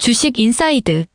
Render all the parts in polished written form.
주식 인사이드.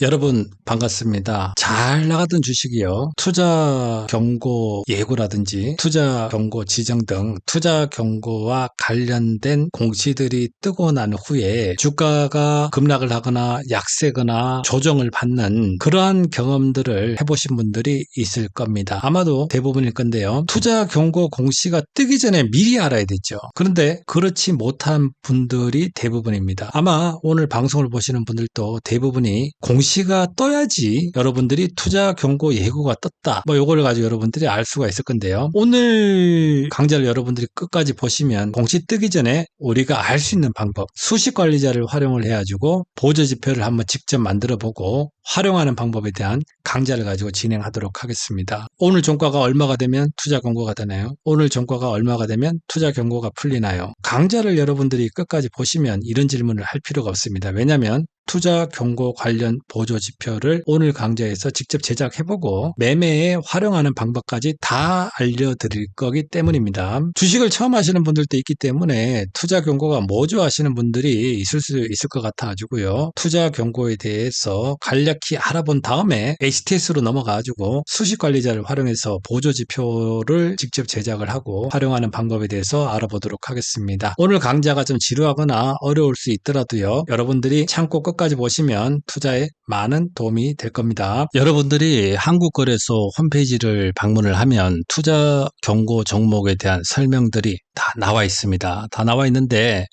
여러분 반갑습니다. 잘 나가던 주식이요. 투자 경고 예고라든지 투자 경고 지정 등 투자 경고와 관련된 공시들이 뜨고 난 후에 주가가 급락을 하거나 약세거나 조정을 받는 그러한 경험들을 해보신 분들이 있을 겁니다. 아마도 대부분일 건데요. 투자 경고 공시가 뜨기 전에 미리 알아야 되죠. 그런데 그렇지 못한 분들이 대부분입니다. 아마 오늘 방송을 보시는 분들도 대부분이 공시가 떠야지 여러분들이 투자 경고 예고가 떴다. 요거를 가지고 여러분들이 알 수가 있을 건데요. 오늘 강좌를 여러분들이 끝까지 보시면 공시 뜨기 전에 우리가 알 수 있는 방법, 수식 관리자를 활용을 해가지고 보조 지표를 한번 직접 만들어 보고 활용하는 방법에 대한 강좌를 가지고 진행하도록 하겠습니다. 오늘 종가가 얼마가 되면 투자 경고가 되나요? 오늘 종가가 얼마가 되면 투자 경고가 풀리나요? 강좌를 여러분들이 끝까지 보시면 이런 질문을 할 필요가 없습니다. 왜냐하면 투자 경고 관련 보조 지표를 오늘 강좌에서 직접 제작해보고 매매에 활용하는 방법까지 다 알려드릴 거기 때문입니다. 주식을 처음 하시는 분들도 있기 때문에 투자 경고가 뭐죠 하시는 분들이 있을 수 있을 것 같아가지고요. 투자 경고에 대해서 간략히 알아본 다음에 HTS로 넘어가가지고 수식 관리자를 활용해서 보조 지표를 직접 제작을 하고 활용하는 방법에 대해서 알아보도록 하겠습니다. 오늘 강좌가 좀 지루하거나 어려울 수 있더라도요. 여러분들이 참고 끝까지 보시면 투자에 많은 도움이 될 겁니다. 여러분들이 한국거래소 홈페이지를 방문을 하면 투자 경고 종목에 대한 설명들이 다 나와 있습니다. 다 나와 있는데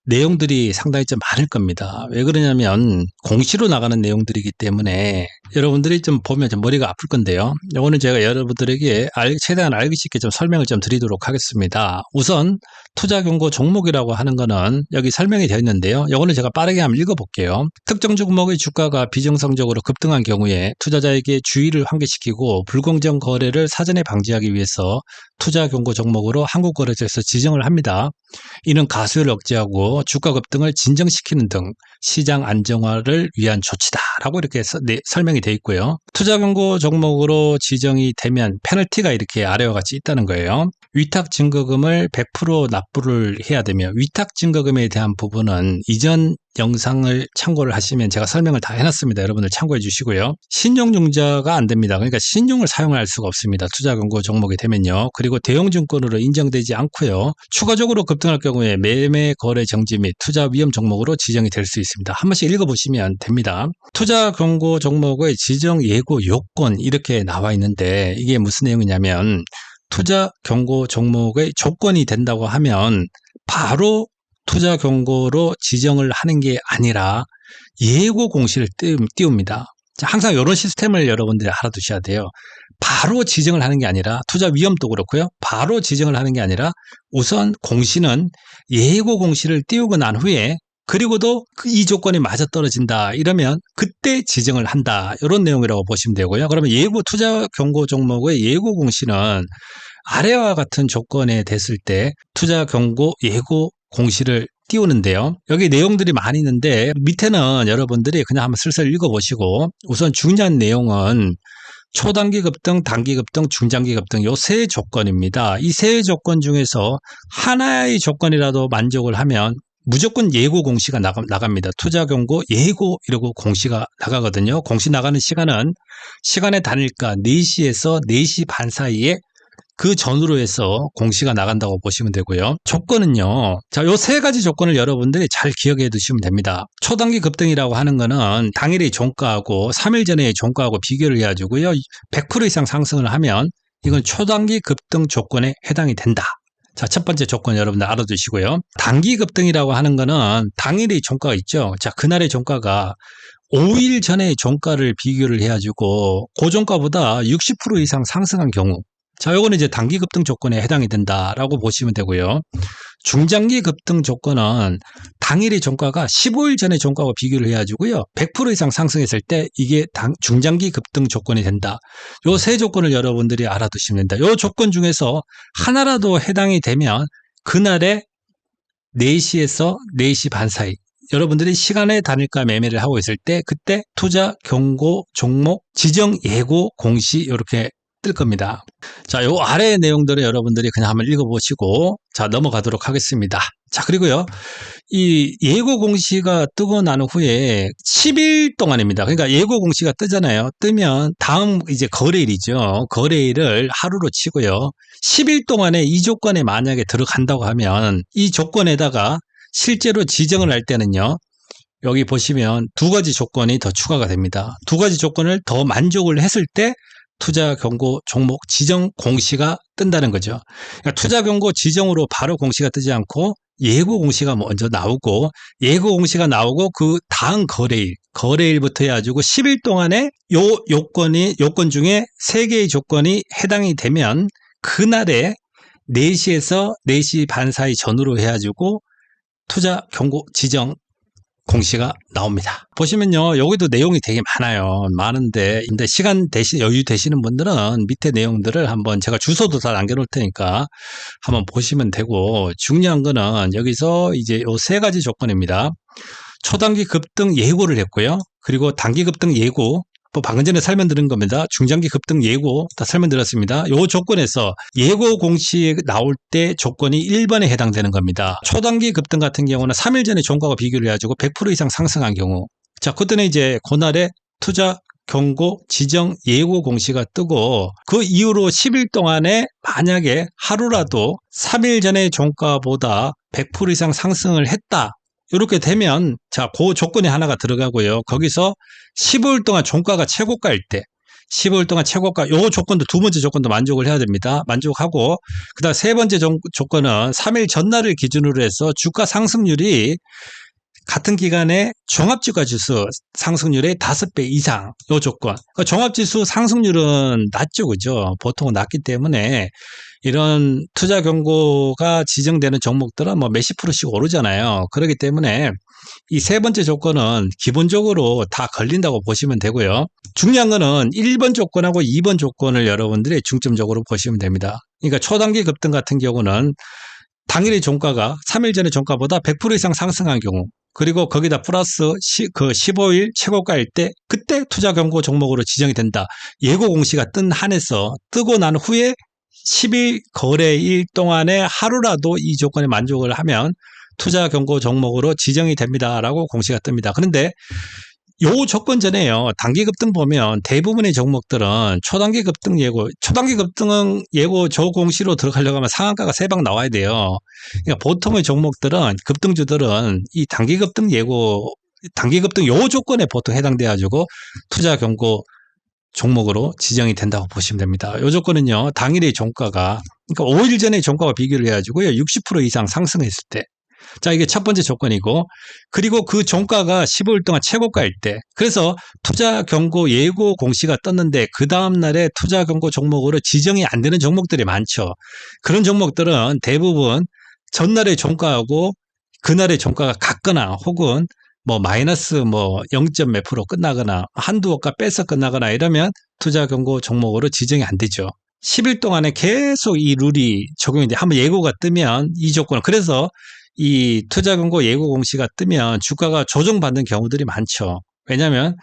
내용들이 상당히 좀 많을 겁니다. 왜 그러냐면 공시로 나가는 내용들이기 때문에 여러분들이 좀 보면 좀 머리가 아플 건데요. 이거는 제가 여러분들에게 최대한 알기 쉽게 좀 설명을 좀 드리도록 하겠습니다. 우선 투자 경고 종목이라고 하는 거는 여기 설명이 되어 있는데요. 이거는 제가 빠르게 한번 읽어볼게요. 특정 종목의 주가가 비정상적으로 급등한 경우에 투자자에게 주의를 환기시키고 불공정 거래를 사전에 방지하기 위해서 투자 경고 종목으로 한국거래소에서 지정을 합니다. 이는 가수요를 억제하고 주가 급등을 진정시키는 등 시장 안정화를 위한 조치다라고 이렇게 설명이 되어 있고요. 투자 경고 종목으로 지정이 되면 페널티가 이렇게 아래와 같이 있다는 거예요. 위탁 증거금을 100% 납부를 해야 되며 위탁 증거금에 대한 부분은 이전 영상을 참고를 하시면 제가 설명을 다 해놨습니다. 여러분들 참고해 주시고요. 신용융자가 안 됩니다. 그러니까 신용을 사용할 수가 없습니다. 투자 경고 종목이 되면요. 그리고 대형증권으로 인정되지 않고요. 추가적으로 급등할 경우에 매매 거래 정지 및 투자 위험 종목으로 지정이 될 수 있습니다. 한 번씩 읽어보시면 됩니다. 투자 경고 종목의 지정 예고 요건 이렇게 나와 있는데 이게 무슨 내용이냐면 투자 경고 종목의 조건이 된다고 하면 바로 투자 경고로 지정을 하는 게 아니라 예고 공시를 띄웁니다. 항상 이런 시스템을 여러분들이 알아두셔야 돼요. 바로 지정을 하는 게 아니라 투자 위험도 그렇고요. 바로 지정을 하는 게 아니라 우선 공시는 예고 공시를 띄우고 난 후에 그리고도 이 조건이 맞아떨어진다 이러면 그때 지정을 한다 이런 내용이라고 보시면 되고요. 그러면 예고 투자 경고 종목의 예고 공시는 아래와 같은 조건에 됐을 때 투자 경고 예고 공시를 띄우는데요. 여기 내용들이 많이 있는데 밑에는 여러분들이 그냥 한번 슬슬 읽어보시고 우선 중요한 내용은 초단기 급등, 단기 급등, 중장기 급등 요 세 조건입니다. 이 세 조건 중에서 하나의 조건이라도 만족을 하면 무조건 예고 공시가 나갑니다. 투자 경고 예고 이러고 공시가 나가거든요. 공시 나가는 시간은 시간의 단일가 4시에서 4시 반 사이에 그 전후로 해서 공시가 나간다고 보시면 되고요. 조건은요. 자, 요 세 가지 조건을 여러분들이 잘 기억해 두시면 됩니다. 초단기 급등이라고 하는 거는 당일의 종가하고 3일 전의 종가하고 비교를 해가지고요. 100% 이상 상승을 하면 이건 초단기 급등 조건에 해당이 된다. 자, 첫 번째 조건 여러분들 알아두시고요. 단기 급등이라고 하는 거는 당일의 종가가 있죠. 자, 그날의 종가가 5일 전의 종가를 비교를 해가지고 고종가보다 60% 이상 상승한 경우 자, 요거는 이제 단기 급등 조건에 해당이 된다라고 보시면 되고요. 중장기 급등 조건은 당일의 종가가 15일 전의 종가와 비교를 해가지고요. 100% 이상 상승했을 때 이게 중장기 급등 조건이 된다. 요 세 조건을 여러분들이 알아두시면 된다. 요 조건 중에서 하나라도 해당이 되면 그날의 4시에서 4시 반 사이 여러분들이 시간의 단일가 매매를 하고 있을 때 그때 투자 경고 종목 지정 예고 공시 이렇게 뜰 겁니다. 자, 요 아래 내용들을 여러분들이 그냥 한번 읽어보시고, 자, 넘어가도록 하겠습니다. 자, 그리고요, 이 예고 공시가 뜨고 난 후에 10일 동안입니다. 그러니까 예고 공시가 뜨잖아요. 뜨면 다음 이제 거래일이죠. 거래일을 하루로 치고요. 10일 동안에 이 조건에 만약에 들어간다고 하면 이 조건에다가 실제로 지정을 할 때는요. 여기 보시면 두 가지 조건이 더 추가가 됩니다. 두 가지 조건을 더 만족을 했을 때 투자 경고 종목 지정 공시가 뜬다는 거죠. 그러니까 투자 경고 지정으로 바로 공시가 뜨지 않고 예고 공시가 먼저 나오고, 예고 공시가 나오고 그 다음 거래일부터 해가지고 10일 동안에 요건 중에 3개의 조건이 해당이 되면 그날에 4시에서 4시 반 사이 전후로 해가지고 투자 경고 지정 공시가 나옵니다. 보시면요, 여기도 내용이 되게 많은데, 근데 시간 여유 되시는 분들은 밑에 내용들을 한번 제가 주소도 다 남겨놓을 테니까 한번 보시면 되고, 중요한 거는 여기서 이제 요 3가지 조건입니다. 초단기 급등 예고를 했고요. 그리고 단기 급등 예고, 뭐 방금 전에 설명드린 겁니다. 중장기 급등 예고 다 설명드렸습니다. 요 조건에서 예고 공시에 나올 때 조건이 1번에 해당되는 겁니다. 초단기 급등 같은 경우는 3일 전에 종가와 비교를 해가지고 100% 이상 상승한 경우, 자, 그때는 이제 그날에 투자 경고 지정 예고 공시가 뜨고, 그 이후로 10일 동안에 만약에 하루라도 3일 전에 종가보다 100% 이상 상승을 했다, 이렇게 되면, 자, 그 조건이 하나가 들어가고요. 거기서 15일 동안 종가가 최고가일 때, 15일 동안 최고가, 요 조건도 두 번째 조건도 만족을 해야 됩니다. 만족하고, 그 다음 세 번째 조건은 3일 전날을 기준으로 해서 주가 상승률이 같은 기간에 종합주가지수 상승률의 5배 이상, 요 조건. 그러니까 종합지수 상승률은 낮죠, 그죠? 보통은 낮기 때문에 이런 투자 경고가 지정되는 종목들은 뭐 몇십 프로씩 오르잖아요. 그렇기 때문에 이 세 번째 조건은 기본적으로 다 걸린다고 보시면 되고요. 중요한 거는 1번 조건하고 2번 조건을 여러분들이 중점적으로 보시면 됩니다. 그러니까 초단기 급등 같은 경우는 당일의 종가가 3일 전의 종가보다 100% 이상 상승한 경우, 그리고 거기다 플러스 15일 최고가일 때, 그때 투자 경고 종목으로 지정이 된다. 예고 공시가 뜬 한에서 뜨고 난 후에 10일 거래일 동안에 하루라도 이 조건에 만족을 하면 투자 경고 종목으로 지정이 됩니다라고 공시가 뜹니다. 그런데 요 조건 전에요, 단기 급등 보면 대부분의 종목들은 초단기 급등 예고, 초단기 급등은 예고 저 공시로 들어가려고 하면 상한가가 3방 나와야 돼요. 그러니까 보통의 종목들은, 급등주들은 이 단기 급등 예고, 단기 급등 요 조건에 보통 해당돼가지고 투자 경고 종목으로 지정이 된다고 보시면 됩니다. 요 조건은요, 당일의 종가가, 그러니까 5일 전에 종가와 비교를 해가지고요, 60% 이상 상승했을 때. 자, 이게 첫 번째 조건이고, 그리고 그 종가가 15일 동안 최고가일 때, 그래서 투자 경고 예고 공시가 떴는데 그 다음날에 투자 경고 종목으로 지정이 안 되는 종목들이 많죠. 그런 종목들은 대부분 전날의 종가하고 그날의 종가가 같거나, 혹은 뭐 마이너스 뭐 0점 몇 프로 끝나거나 한두 억가 빼서 끝나거나 이러면 투자 경고 종목으로 지정이 안 되죠. 10일 동안에 계속 이 룰이 적용이 돼. 한번 예고가 뜨면 이 조건을, 그래서 이 투자 경고 예고 공시가 뜨면 주가가 조정받는 경우들이 많죠. 왜냐하면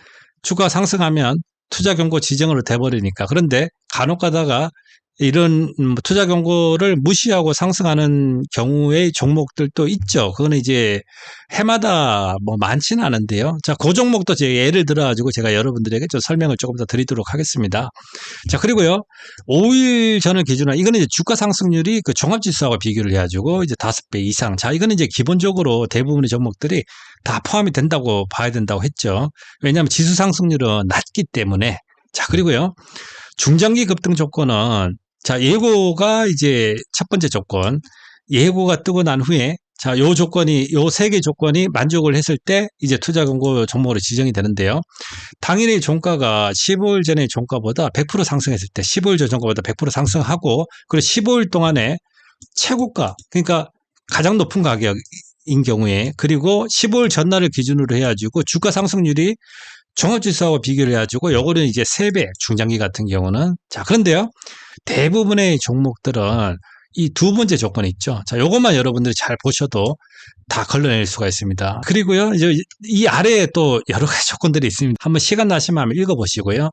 주가 상승하면 투자 경고 지정으로 돼버리니까. 그런데 간혹 가다가 이런 투자 경고를 무시하고 상승하는 경우의 종목들도 있죠. 그거는 이제 해마다 뭐 많지는 않은데요. 자, 그 종목도 제가 예를 들어가지고 제가 여러분들에게 좀 설명을 조금 더 드리도록 하겠습니다. 자, 그리고요, 5일 전을 기준으로, 이거는 이제 주가 상승률이 그 종합지수하고 비교를 해가지고 이제 5배 이상. 자, 이거는 이제 기본적으로 대부분의 종목들이 다 포함이 된다고 봐야 된다고 했죠. 왜냐하면 지수 상승률은 낮기 때문에. 자, 그리고요, 중장기 급등 조건은, 자, 예고가 이제 첫 번째 조건, 예고가 뜨고 난 후에, 자, 요 조건이, 요 3개 조건이 만족을 했을 때 이제 투자 경고 종목으로 지정이 되는데요. 당일의 종가가 15일 전의 종가보다 100% 상승했을 때, 15일 전 종가보다 100% 상승하고, 그리고 15일 동안에 최고가, 그러니까 가장 높은 가격인 경우에, 그리고 15일 전날을 기준으로 해가지고 주가 상승률이 종합지수하고 비교를 해가지고 요거는 이제 3배, 중장기 같은 경우는. 자, 그런데요, 대부분의 종목들은 이 두 번째 조건이 있죠. 자, 요것만 여러분들이 잘 보셔도 다 걸러낼 수가 있습니다. 그리고요, 이제 이 아래에 또 여러 가지 조건들이 있습니다. 한번 시간 나시면 한번 읽어보시고요.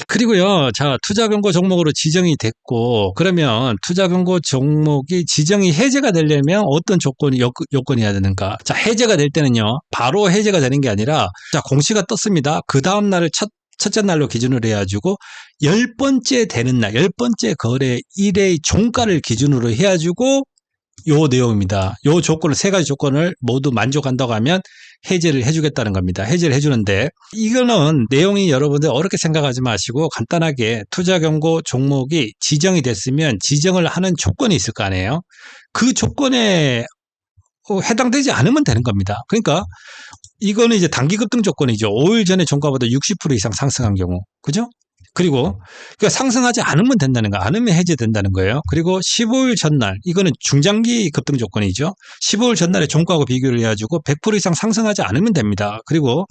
그리고요, 자, 투자 경고 종목으로 지정이 됐고, 그러면 투자 경고 종목이 지정이 해제가 되려면 어떤 조건이, 요건이어야 되는가? 자, 해제가 될 때는요, 바로 해제가 되는 게 아니라, 자, 공시가 떴습니다. 그 다음날을 첫째 날로 기준으로 해가지고 10번째 되는 날, 10번째 거래 일의 종가를 기준으로 해가지고 요 내용입니다. 요 조건을, 세 가지 조건을 모두 만족한다고 하면 해제를 해주겠다는 겁니다. 해제를 해주는데, 이거는 내용이 여러분들 어렵게 생각하지 마시고 간단하게 투자 경고 종목이 지정이 됐으면 지정을 하는 조건이 있을 거 아니에요. 그 조건에 해당되지 않으면 되는 겁니다. 그러니까 이거는 이제 단기 급등 조건이죠. 5일 전에 종가보다 60% 이상 상승한 경우. 그죠? 그리고 그러니까 상승하지 않으면 된다는 거, 않으면 해제된다는 거예요. 그리고 15일 전날, 이거는 중장기 급등 조건이죠. 15일 전날에 종가하고 비교를 해가지고 100% 이상 상승하지 않으면 됩니다. 그리고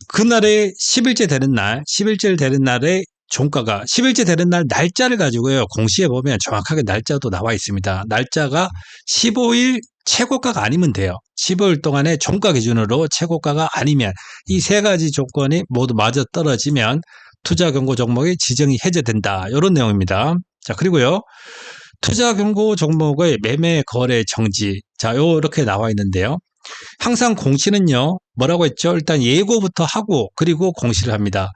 그날에 10일째 되는 날, 10일째 되는 날에 종가가 10일째 되는 날 날짜를 가지고요. 공시에 보면 정확하게 날짜도 나와 있습니다. 날짜가 15일 최고가가 아니면 돼요. 15일 동안의 종가 기준으로 최고가가 아니면, 이 세 가지 조건이 모두 맞아 떨어지면 투자 경고 종목이 지정이 해제된다. 이런 내용입니다. 자, 그리고요, 투자 경고 종목의 매매 거래 정지. 자, 요렇게 나와 있는데요. 항상 공시는요, 뭐라고 했죠? 일단 예고부터 하고 그리고 공시를 합니다.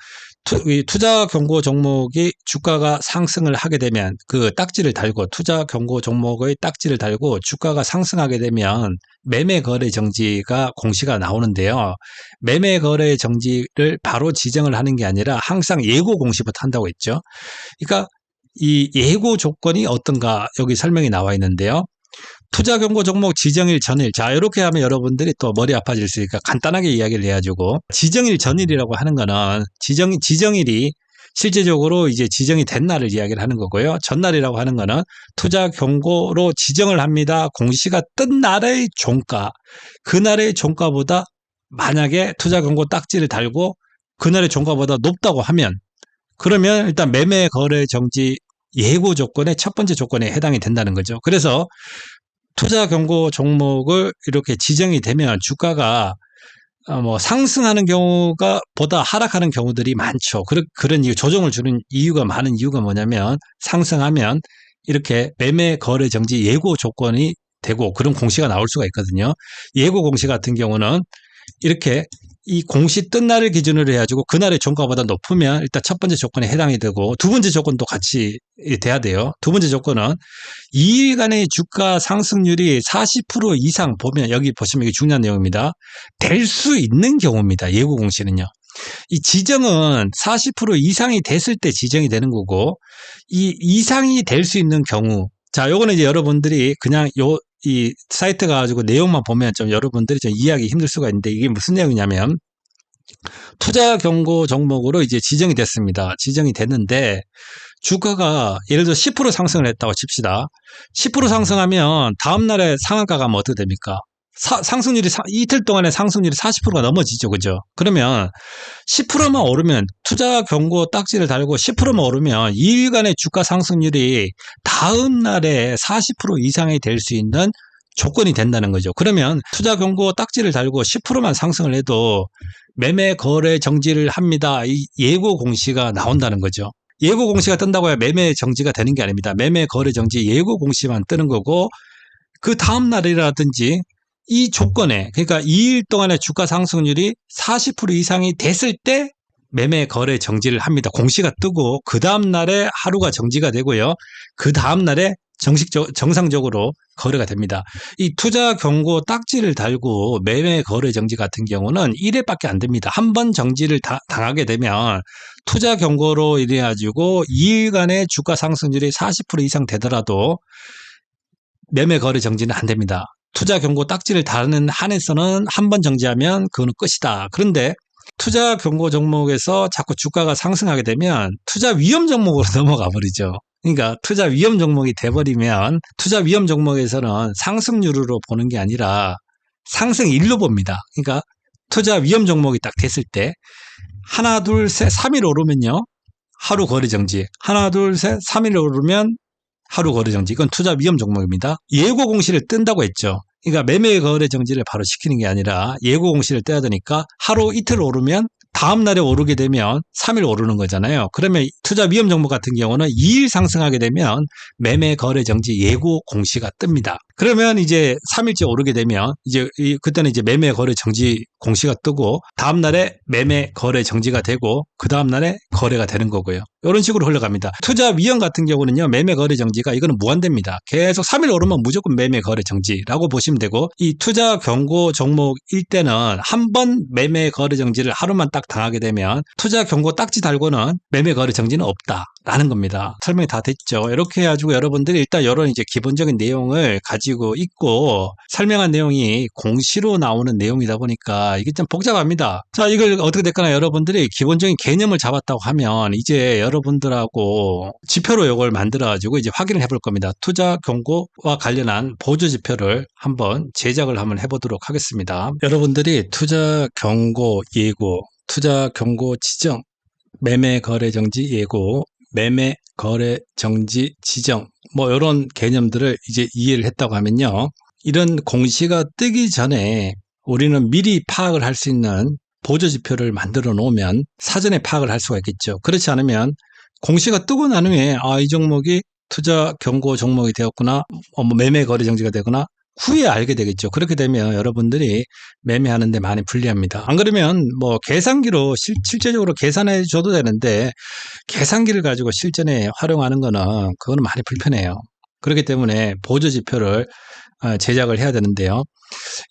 투자 경고 종목이 주가가 상승을 하게 되면 그 딱지를 달고, 투자 경고 종목의 딱지를 달고 주가가 상승하게 되면 매매 거래 정지가 공시가 나오는데요. 매매 거래 정지를 바로 지정을 하는 게 아니라 항상 예고 공시부터 한다고 했죠. 그러니까 이 예고 조건이 어떤가 여기 설명이 나와 있는데요. 투자 경고 종목 지정일 전일. 자, 이렇게 하면 여러분들이 또 머리 아파질 수 있으니까 간단하게 이야기를 해가지고, 지정일 전일이라고 하는 거는 지정일이 실제적으로 이제 지정이 된 날을 이야기를 하는 거고요. 전날이라고 하는 거는 투자 경고로 지정을 합니다. 공시가 뜬 날의 종가, 그날의 종가보다 만약에 투자 경고 딱지를 달고 그날의 종가보다 높다고 하면, 그러면 일단 매매 거래 정지 예고 조건의 첫 번째 조건에 해당이 된다는 거죠. 그래서 투자 경고 종목을 이렇게 지정이 되면 주가가 뭐 상승하는 경우가 보다 하락하는 경우들이 많죠. 그런 이유, 조정을 주는 이유가, 많은 이유가 뭐냐면, 상승하면 이렇게 매매 거래 정지 예고 조건이 되고 그런 공시가 나올 수가 있거든요. 예고 공시 같은 경우는 이렇게 이 공시 뜬 날을 기준으로 해가지고 그날의 종가보다 높으면 일단 첫 번째 조건에 해당이 되고, 두 번째 조건도 같이 돼야 돼요. 두 번째 조건은 2일간의 주가 상승률이 40% 이상 보면, 여기 보시면 이게 중요한 내용입니다. 될 수 있는 경우입니다. 예고 공시는요. 이 지정은 40% 이상이 됐을 때 지정이 되는 거고, 이 이상이 될 수 있는 경우, 자, 요거는 이제 여러분들이 그냥 이 사이트 가지고 내용만 보면 좀 여러분들이 좀 이해하기 힘들 수가 있는데, 이게 무슨 내용이냐면, 투자 경고 종목으로 이제 지정이 됐습니다. 지정이 됐는데 주가가 예를 들어 10% 상승을 했다고 칩시다. 10% 상승하면 다음날에 상한가가 뭐 어떻게 됩니까? 상승률이 이틀 동안의 상승률이 40%가 넘어지죠. 그죠? 그러면 10%만 오르면, 투자 경고 딱지를 달고 10%만 오르면 2일간의 주가 상승률이 다음 날에 40% 이상이 될 수 있는 조건이 된다는 거죠. 그러면 투자 경고 딱지를 달고 10%만 상승을 해도 매매 거래 정지를 합니다. 이 예고 공시가 나온다는 거죠. 예고 공시가 뜬다고 해야 매매 정지가 되는 게 아닙니다. 매매 거래 정지 예고 공시만 뜨는 거고, 그 다음 날이라든지 이 조건에, 그러니까 2일 동안의 주가 상승률이 40% 이상이 됐을 때 매매 거래 정지를 합니다. 공시가 뜨고 그 다음 날에 하루가 정지가 되고요. 그 다음 날에 정상적으로 거래가 됩니다. 이 투자 경고 딱지를 달고 매매 거래 정지 같은 경우는 1회밖에 안 됩니다. 한 번 정지를 당하게 되면 투자 경고로 인해 가지고 2일간의 주가 상승률이 40% 이상 되더라도 매매 거래 정지는 안 됩니다. 투자 경고 딱지를 다는 한에서는 한 번 정지하면 그거는 끝이다. 그런데 투자 경고 종목에서 자꾸 주가가 상승하게 되면 투자 위험 종목으로 넘어가 버리죠. 그러니까 투자 위험 종목이 돼버리면, 투자 위험 종목에서는 상승률로 보는 게 아니라 상승일로 봅니다. 그러니까 투자 위험 종목이 딱 됐을 때 하나, 둘, 셋, 3일 오르면요, 하루 거래 정지. 하나, 둘, 셋, 3일 오르면 하루 거래 정지. 이건 투자 위험 종목입니다. 예고 공시를 뜬다고 했죠. 그러니까 매매 거래 정지를 바로 시키는 게 아니라 예고 공시를 떼야 되니까 하루 이틀 오르면 다음 날에 오르게 되면 3일 오르는 거잖아요. 그러면 투자 위험 종목 같은 경우는 2일 상승하게 되면 매매 거래 정지 예고 공시가 뜹니다. 그러면 이제 3일째 오르게 되면 이제 그때는 이제 매매 거래 정지 공시가 뜨고 다음 날에 매매 거래 정지가 되고 그 다음 날에 거래가 되는 거고요. 이런 식으로 흘러갑니다. 투자 위험 같은 경우는요. 매매 거래 정지가 이거는 무한대입니다. 계속 3일 오르면 무조건 매매 거래 정지라고 보시면 되고 이 투자 경고 종목일 때는 한 번 매매 거래 정지를 하루만 딱 당하게 되면 투자 경고 딱지 달고는 매매 거래 정지는 없다라는 겁니다. 설명이 다 됐죠. 이렇게 해가지고 여러분들이 일단 이런 이제 기본적인 내용을 가지고 있고 설명한 내용이 공시로 나오는 내용이다 보니까 이게 좀 복잡합니다. 자, 이걸 어떻게 됐거나 여러분들이 기본적인 개념을 잡았다고 하면 이제 여러분들하고 지표로 이걸 만들어가지고 이제 확인을 해볼 겁니다. 투자 경고와 관련한 보조 지표를 한번 제작을 한번 해보도록 하겠습니다. 여러분들이 투자 경고 예고, 투자 경고 지정, 매매 거래 정지 예고, 매매 거래 정지 지정 뭐 이런 개념들을 이제 이해를 했다고 하면요. 이런 공시가 뜨기 전에 우리는 미리 파악을 할 수 있는 보조 지표를 만들어 놓으면 사전에 파악을 할 수가 있겠죠. 그렇지 않으면 공시가 뜨고 난 후에 이 종목이 투자 경고 종목이 되었구나, 뭐 매매 거래 정지가 되거나 후에 알게 되겠죠. 그렇게 되면 여러분들이 매매하는데 많이 불리합니다. 안 그러면 뭐 계산기로 실제적으로 계산해 줘도 되는데 계산기를 가지고 실전에 활용하는 거는 그거는 많이 불편해요. 그렇기 때문에 보조 지표를 제작을 해야 되는데요.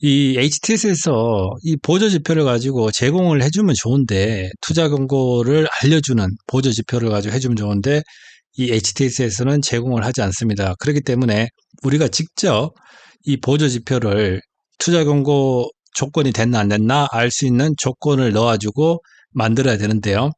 이 HTS에서 이 보조 지표를 가지고 제공을 해주면 좋은데 투자 경고를 알려주는 보조 지표를 가지고 해주면 좋은데 이 HTS에서는 제공을 하지 않습니다. 그렇기 때문에 우리가 직접 이 보조 지표를 투자 경고 조건이 됐나 안 됐나 알 수 있는 조건을 넣어주고 만들어야 되는데요.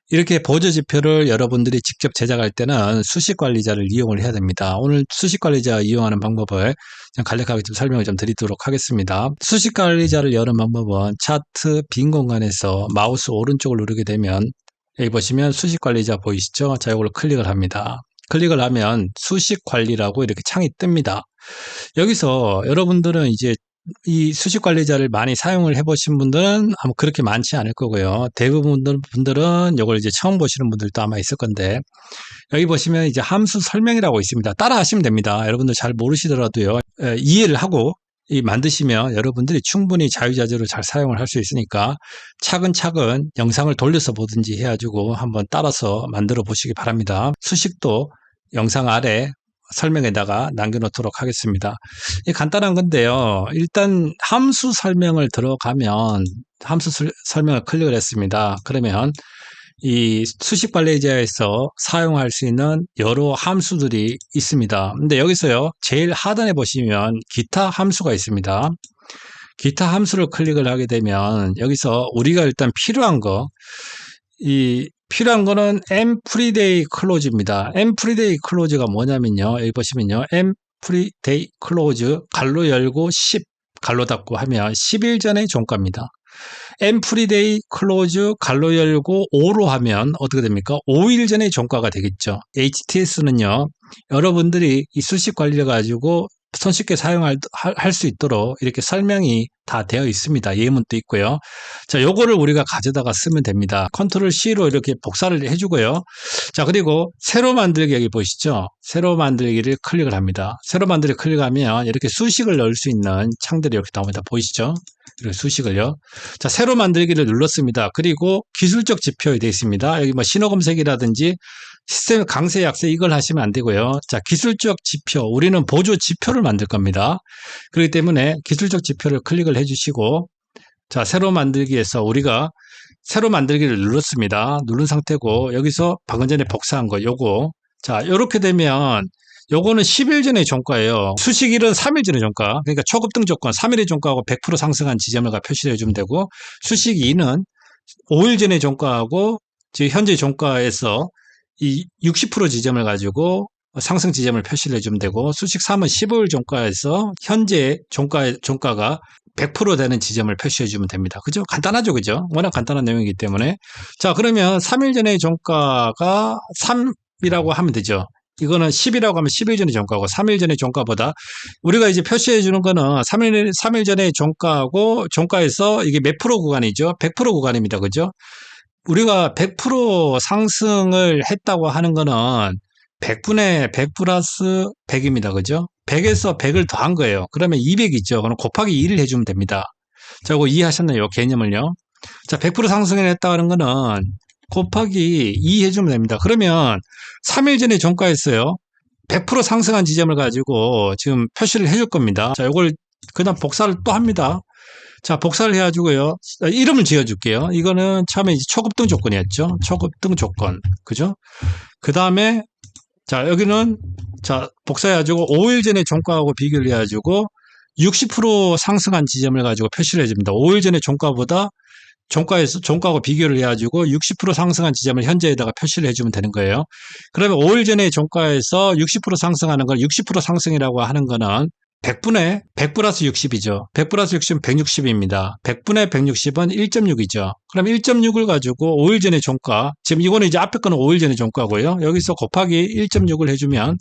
이렇게 보조 지표를 여러분들이 직접 제작할 때는 수식 관리자를 이용을 해야 됩니다. 오늘 수식 관리자 이용하는 방법을 간략하게 좀 설명을 좀 드리도록 하겠습니다. 수식 관리자를 여는 방법은 차트 빈 공간에서 마우스 오른쪽을 누르게 되면 여기 보시면 수식 관리자 보이시죠? 자, 이걸 클릭을 합니다. 클릭을 하면 수식 관리라고 이렇게 창이 뜹니다. 여기서 여러분들은 이제 이 수식 관리자를 많이 사용을 해보신 분들은 아마 그렇게 많지 않을 거고요. 대부분 분들은 이걸 이제 처음 보시는 분들도 아마 있을 건데 여기 보시면 이제 함수 설명이라고 있습니다. 따라 하시면 됩니다. 여러분들 잘 모르시더라도요. 이해를 하고 만드시면 여러분들이 충분히 자유자재로 잘 사용을 할 수 있으니까 차근차근 영상을 돌려서 보든지 해가지고 한번 따라서 만들어 보시기 바랍니다. 수식도 영상 아래 설명에다가 남겨놓도록 하겠습니다. 간단한 건데요. 일단 함수 설명을 들어가면 함수 설명을 클릭을 했습니다. 그러면 이 수식 관리자에서 사용할 수 있는 여러 함수들이 있습니다. 근데 여기서요, 제일 하단에 보시면 기타 함수가 있습니다. 기타 함수를 클릭을 하게 되면 여기서 우리가 일단 필요한 거는 mFriday close입니다. mFriday close가 뭐냐면요. 여기 보시면요. mFriday close 갈로 열고 10 갈로 닫고 하면 10일 전의 종가입니다. mFriday close 갈로 열고 5로 하면 어떻게 됩니까? 5일 전의 종가가 되겠죠. HTS는요. 여러분들이 이 수식 관리를 가지고 손쉽게 사용할 수 있도록 이렇게 설명이 다 되어 있습니다. 예문도 있고요. 자, 요거를 우리가 가져다가 쓰면 됩니다. 컨트롤 C로 이렇게 복사를 해주고요. 자, 그리고 새로 만들기 여기 보시죠. 새로 만들기를 클릭을 합니다. 새로 만들기 클릭하면 이렇게 수식을 넣을 수 있는 창들이 이렇게 나옵니다. 보이시죠? 이렇게 수식을요. 자, 새로 만들기를 눌렀습니다. 그리고 기술적 지표에 되어 있습니다. 여기 뭐 신호 검색이라든지 시스템 강세 약세 이걸 하시면 안 되고요. 자, 기술적 지표. 우리는 보조 지표를 만들 겁니다. 그렇기 때문에 기술적 지표를 클릭을 해주시고, 자, 새로 만들기에서 우리가 새로 만들기를 눌렀습니다. 누른 상태고, 여기서 방금 전에 복사한 거, 요거. 자, 요렇게 되면, 요거는 10일 전의 종가예요. 수식일은 3일 전의 종가. 그러니까 초급등 조건 3일의 종가하고 100% 상승한 지점을 표시해 주면 되고, 수식 2는 5일 전의 종가하고, 지금 현재 종가에서 이 60% 지점을 가지고 상승 지점을 표시를 해주면 되고, 수식 3은 15일 종가에서 현재 종가가 100% 되는 지점을 표시해 주면 됩니다. 그죠? 간단하죠, 그죠? 워낙 간단한 내용이기 때문에. 자, 그러면 3일 전의 종가가 3이라고 하면 되죠. 이거는 10이라고 하면 10일 전의 종가고 3일 전의 종가보다 우리가 이제 표시해 주는 거는 3일 전의 종가하고 종가에서 이게 몇 프로 구간이죠? 100% 구간입니다. 그죠? 우리가 100% 상승을 했다고 하는 거는 100분의 100 플러스 100입니다. 그죠? 100에서 100을 더한 거예요. 그러면 200이죠. 그럼 곱하기 2를 해주면 됩니다. 자, 이거 이해하셨나요? 개념을요? 자, 100% 상승을 했다는 거는 곱하기 2 해주면 됩니다. 그러면 3일 전에 종가였어요. 100% 상승한 지점을 가지고 지금 표시를 해줄 겁니다. 자, 이걸 그냥 복사를 또 합니다. 자, 복사를 해가지고요. 이름을 지어줄게요. 이거는 처음에 이제 초급등 조건이었죠. 초급등 조건. 그죠? 그 다음에, 자, 여기는, 자, 복사해가지고 5일 전에 종가하고 비교를 해가지고 60% 상승한 지점을 가지고 표시를 해줍니다. 5일 전에 종가보다 종가하고 비교를 해가지고 60% 상승한 지점을 현재에다가 표시를 해주면 되는 거예요. 그러면 5일 전에 종가에서 60% 상승하는 걸 60% 상승이라고 하는 거는 100분의 100 플러스 60이죠. 100 플러스 60은 160입니다. 100분의 160은 1.6이죠. 그럼 1.6을 가지고 5일 전에 종가, 지금 이거는 이제 앞에 거는 5일 전에 종가고요. 여기서 곱하기 1.6을 해주면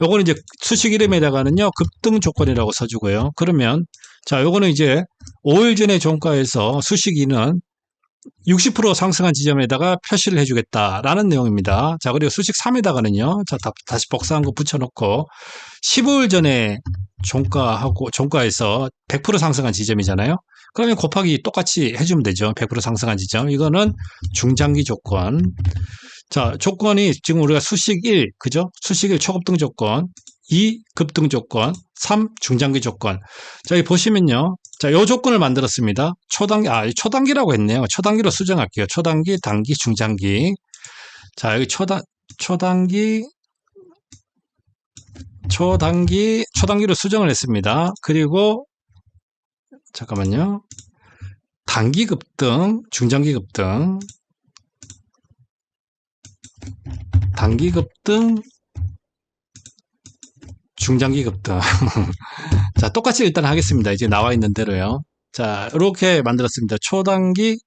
요거는 이제 수식 이름에다가는요, 급등 조건이라고 써주고요. 그러면, 자, 요거는 이제 5일 전에 종가에서 수식 2는 60% 상승한 지점에다가 표시를 해주겠다라는 내용입니다. 자, 그리고 수식 3에다가는요, 자, 다시 복사한 거 붙여놓고, 15일 전에 종가에서 100% 상승한 지점이잖아요. 그러면 곱하기 똑같이 해주면 되죠. 100% 상승한 지점. 이거는 중장기 조건. 자, 조건이 지금 우리가 수식 1, 그죠? 수식 1 초급등 조건, 2 급등 조건, 3 중장기 조건. 자, 여기 보시면요. 자, 요 조건을 만들었습니다. 초단기라고 했네요. 초단기로 수정할게요. 초단기, 단기, 중장기. 자, 여기 초단기로 수정을 했습니다. 그리고, 잠깐만요. 단기 급등, 중장기 급등, 단기 급등, 중장기 급등. 자, 똑같이 일단 하겠습니다. 이제 나와 있는 대로요. 자, 이렇게 만들었습니다. 초단기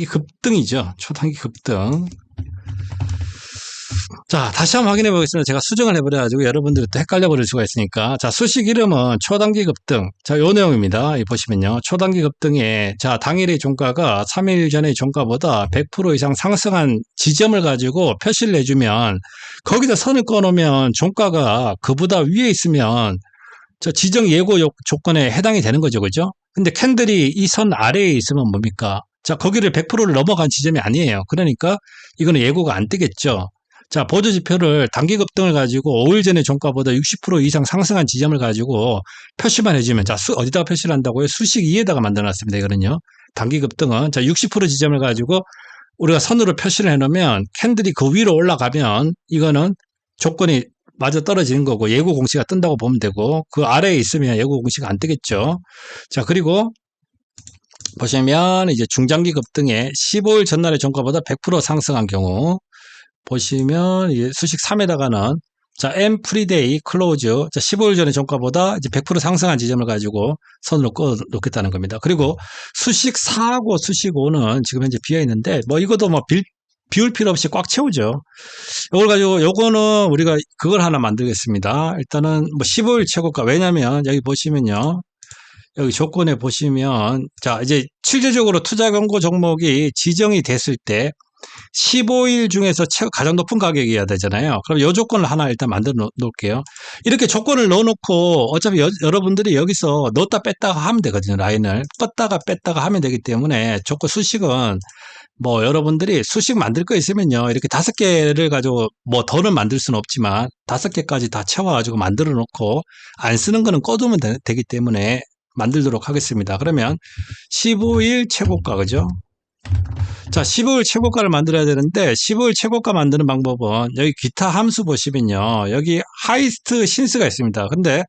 급등이죠. 초단기 급등. 자, 다시 한번 확인해 보겠습니다. 제가 수정을 해버려가지고 여러분들이 또 헷갈려 버릴 수가 있으니까. 자, 수식 이름은 초단기 급등. 자, 요 내용입니다. 이 보시면요. 초단기 급등에, 자, 당일의 종가가 3일 전의 종가보다 100% 이상 상승한 지점을 가지고 표시를 해주면, 거기다 선을 꺼놓으면 종가가 그보다 위에 있으면, 저 지정 예고 조건에 해당이 되는 거죠. 그죠? 근데 캔들이 이 선 아래에 있으면 뭡니까? 자, 거기를 100%를 넘어간 지점이 아니에요. 그러니까 이거는 예고가 안 뜨겠죠. 자, 보조지표를 단기 급등을 가지고 5일 전에 종가보다 60% 이상 상승한 지점을 가지고 표시만 해주면, 자, 어디다가 표시를 한다고요? 수식 2에다가 만들어놨습니다. 이거는요. 단기 급등은, 자, 60% 지점을 가지고 우리가 선으로 표시를 해놓으면 캔들이 그 위로 올라가면 이거는 조건이 맞아 떨어지는 거고 예고 공시가 뜬다고 보면 되고, 그 아래에 있으면 예고 공시가 안 뜨겠죠. 자, 그리고 보시면 이제 중장기 급등에 15일 전날의 종가보다 100% 상승한 경우, 보시면 이제 수식 3에다가는 자, M 프리데이 클로즈, 자, 15일 전의 종가보다 이제 100% 상승한 지점을 가지고 선으로 꺼 놓겠다는 겁니다. 그리고 수식 4하고 수식 5는 지금 현재 비어 있는데, 뭐 이것도 뭐 비울 필요 없이 꽉 채우죠. 이걸 가지고 요거는 우리가 그걸 하나 만들겠습니다. 일단은 뭐 15일 최고가, 왜냐면 여기 보시면요. 여기 조건에 보시면, 자, 이제 실질적으로 투자 경고 종목이 지정이 됐을 때 15일 중에서 가장 높은 가격이어야 되잖아요. 그럼 이 조건을 하나 일단 만들어 놓을게요. 이렇게 조건을 넣어놓고 어차피 여러분들이 여기서 넣었다 뺐다가 하면 되거든요. 라인을 떴다가 뺐다가 하면 되기 때문에 조건 수식은 뭐 여러분들이 수식 만들 거 있으면요. 이렇게 5개를 가지고 뭐 더는 만들 수는 없지만 5개까지 다 채워가지고 만들어 놓고 안 쓰는 거는 꺼두면 되기 때문에 만들도록 하겠습니다. 그러면 15일 최고가, 그죠? 자, 15일 최고가를 만들어야 되는데 15일 최고가 만드는 방법은 여기 기타 함수 보시면요. 여기 하이스트 신스가 있습니다. 근데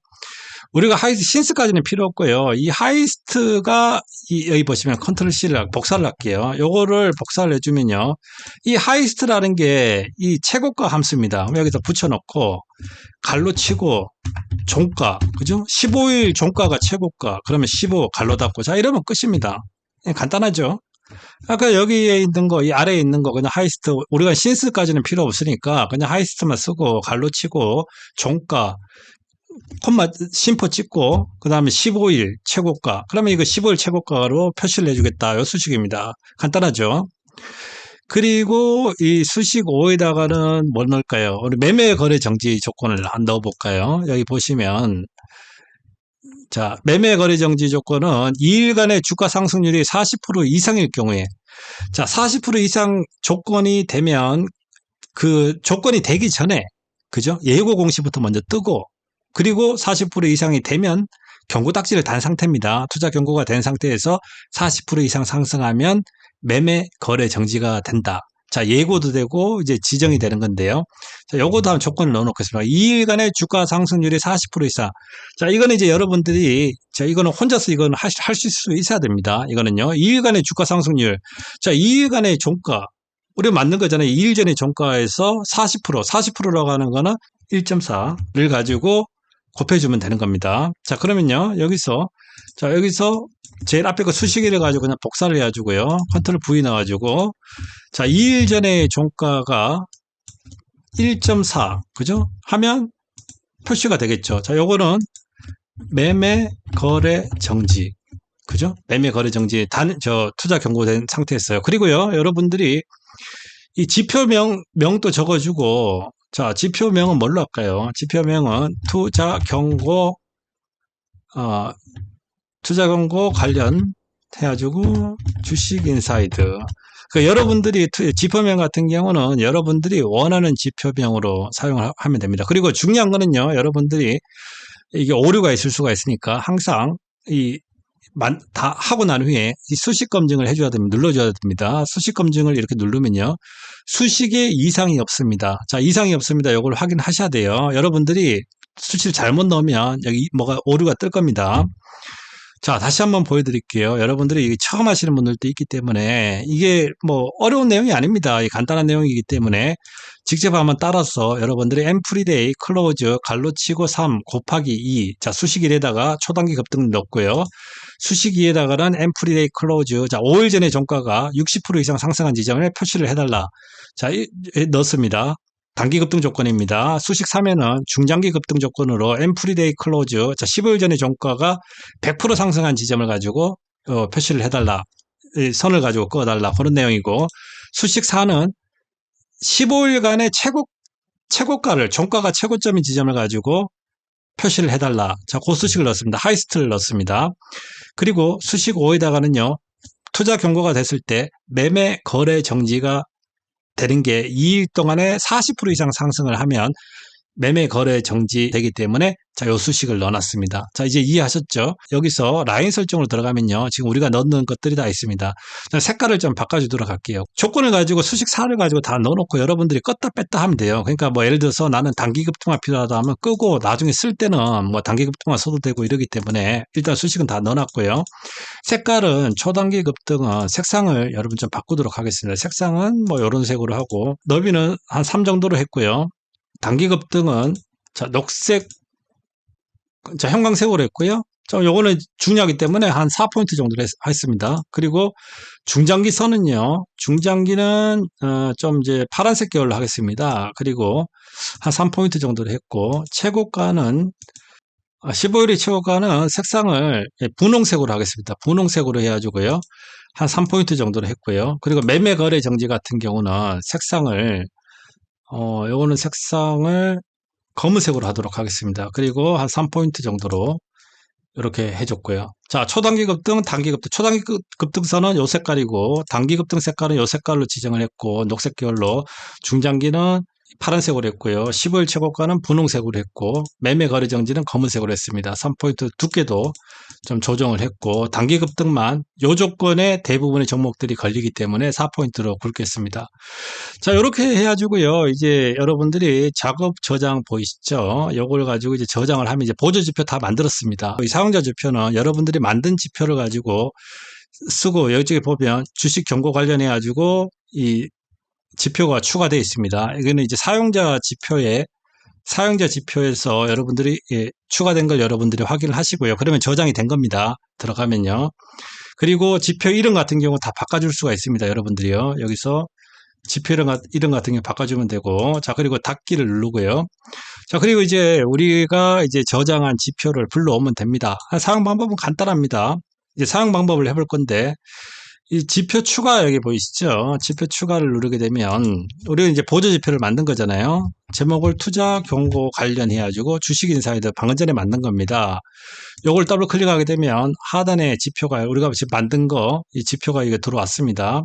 우리가 하이스트 신스까지는 필요 없고요. 이 하이스트가 여기 보시면 컨트롤 C를 복사를 할게요. 요거를 복사를 해주면요. 이 하이스트라는 게 이 최고가 함수입니다. 여기다 붙여놓고 갈로 치고 종가, 그죠? 15일 종가가 최고가, 그러면 15 갈로 닫고, 자, 이러면 끝입니다. 간단하죠? 아까 여기에 있는 거, 이 아래에 있는 거, 그냥 하이스트, 우리가 신스까지는 필요 없으니까 그냥 하이스트만 쓰고, 갈로 치고, 종가, 콤마 심포 찍고, 그 다음에 15일 최고가. 그러면 이거 15일 최고가로 표시를 해주겠다. 요 수식입니다. 간단하죠? 그리고 이 수식 5에다가는 뭘 넣을까요? 우리 매매 거래 정지 조건을 한 넣어볼까요? 여기 보시면, 자, 매매 거래 정지 조건은 2일간의 주가 상승률이 40% 이상일 경우에, 자, 40% 이상 조건이 되면 그 조건이 되기 전에, 그죠? 예고 공시부터 먼저 뜨고, 그리고 40% 이상이 되면 경고 딱지를 단 상태입니다. 투자 경고가 된 상태에서 40% 이상 상승하면 매매 거래 정지가 된다. 자, 예고도 되고 이제 지정이 되는 건데요. 자, 요것도 한번 조건을 넣어 놓겠습니다. 2일간의 주가 상승률이 40% 이상. 자, 이거는 이제 여러분들이, 자, 이거는 혼자서 이거는 하실 수 있어야 됩니다. 이거는요. 2일간의 주가 상승률. 자, 2일간의 종가. 우리가 맞는 거잖아요. 2일 전의 종가에서 40%라고 하는 거는 1.4를 가지고 곱해주면 되는 겁니다. 자, 그러면요. 여기서 제일 앞에 거 수식이를 가지고 그냥 복사를 해가지고요. 컨트롤 V 넣어가지고, 자, 2일 전에 종가가 1.4, 그죠? 하면 표시가 되겠죠. 자, 요거는 매매 거래 정지. 그죠? 매매 거래 정지 투자 경고된 상태였어요. 그리고요, 여러분들이 이 지표명도 적어주고, 자, 지표명은 뭘로 할까요? 지표명은 투자 경고 관련 해가지고 주식 인사이드. 그 여러분들이 지표명 같은 경우는 여러분들이 원하는 지표명으로 사용을 하면 됩니다. 그리고 중요한 거는요, 여러분들이 이게 오류가 있을 수가 있으니까 항상 다 하고 난 후에 이 수식 검증을 해줘야 됩니다. 눌러줘야 됩니다. 수식 검증을 이렇게 누르면요. 수식에 이상이 없습니다. 자, 이상이 없습니다. 이걸 확인하셔야 돼요. 여러분들이 수치를 잘못 넣으면 여기 뭐가 오류가 뜰 겁니다. 자, 다시 한번 보여드릴게요. 여러분들이 이게 처음 하시는 분들도 있기 때문에 이게 뭐 어려운 내용이 아닙니다. 간단한 내용이기 때문에 직접 한번 따라서 여러분들이 엠프리데이 클로즈 갈로 치고 3 곱하기 2, 자, 수식 1에다가 초단기 급등 넣고요. 수식 2에다가는 엠프리데이 클로즈, 자, 5일 전에 종가가 60% 이상 상승한 지점에 표시를 해달라. 자, 넣습니다. 단기 급등 조건입니다. 수식 3에는 중장기 급등 조건으로 엠프리데이 클로즈, 자, 15일 전에 종가가 100% 상승한 지점을 가지고 표시를 해달라. 선을 가지고 그어달라. 그런 내용이고, 수식 4는 15일간의 최고가를, 종가가 최고점인 지점을 가지고 표시를 해달라. 자, 그 수식을 넣습니다. 하이스트를 넣습니다. 그리고 수식 5에다가는요, 투자 경고가 됐을 때 매매 거래 정지가 되는 게 2일 동안에 40% 이상 상승을 하면 매매 거래 정지되기 때문에, 자, 요 수식을 넣어놨습니다. 자, 이제 이해하셨죠? 여기서 라인 설정으로 들어가면요, 지금 우리가 넣는 것들이 다 있습니다. 자, 색깔을 좀 바꿔주도록 할게요. 조건을 가지고 수식 4를 가지고 다 넣어놓고 여러분들이 껐다 뺐다 하면 돼요. 그러니까 뭐 예를 들어서 나는 단기 급등화 필요하다 하면 끄고 나중에 쓸 때는 뭐 단기 급등화 써도 되고 이러기 때문에 일단 수식은 다 넣어놨고요. 색깔은 초단기 급등은 색상을 여러분 좀 바꾸도록 하겠습니다. 색상은 뭐 이런 색으로 하고, 너비는 한 3 정도로 했고요. 단기 급등은, 자, 녹색, 자, 형광색으로 했고요. 자, 요거는 중요하기 때문에 한 4포인트 정도로 했습니다. 그리고 중장기 선은요, 중장기는 좀 이제 파란색 계열로 하겠습니다. 그리고 한 3포인트 정도로 했고, 최고가는 15일의 최고가는 색상을 분홍색으로 하겠습니다. 분홍색으로 해가지고요, 한 3포인트 정도로 했고요. 그리고 매매 거래 정지 같은 경우는 색상을 요거는 색상을 검은색으로 하도록 하겠습니다. 그리고 한 3포인트 정도로 이렇게 해줬고요. 자, 초단기 급등, 단기 급등. 초단기 급등선은 요 색깔이고, 단기 급등 색깔은 요 색깔로 지정을 했고, 녹색 계열로. 중장기는 파란색으로 했고요. 15일 최고가는 분홍색으로 했고, 매매 거래 정지는 검은색으로 했습니다. 3포인트 두께도 좀 조정을 했고, 단기 급등만 요 조건에 대부분의 종목들이 걸리기 때문에 4포인트로 굵겠습니다. 자, 이렇게 해가지고요, 이제 여러분들이 작업 저장 보이시죠? 요걸 가지고 이제 저장을 하면 이제 보조 지표 다 만들었습니다. 이 사용자 지표는 여러분들이 만든 지표를 가지고 쓰고, 여기 보면 주식 경고 관련해 가지고 이 지표가 추가되어 있습니다. 이거는 이제 사용자 지표에서 여러분들이 추가된 걸 여러분들이 확인을 하시고요. 그러면 저장이 된 겁니다. 들어가면요. 그리고 지표 이름 같은 경우 다 바꿔줄 수가 있습니다. 여러분들이요. 여기서 지표 이름 같은 경우 바꿔주면 되고, 자, 그리고 닫기를 누르고요. 자, 그리고 이제 우리가 이제 저장한 지표를 불러오면 됩니다. 사용 방법은 간단합니다. 이제 사용 방법을 해볼 건데, 이 지표 추가 여기 보이시죠? 지표 추가를 누르게 되면 우리가 이제 보조 지표를 만든 거잖아요. 제목을 투자 경고 관련해가지고 주식 인사이드 방금 전에 만든 겁니다. 요걸 더블 클릭하게 되면 하단에 지표가 우리가 지금 만든 거 이 지표가 이게 들어왔습니다.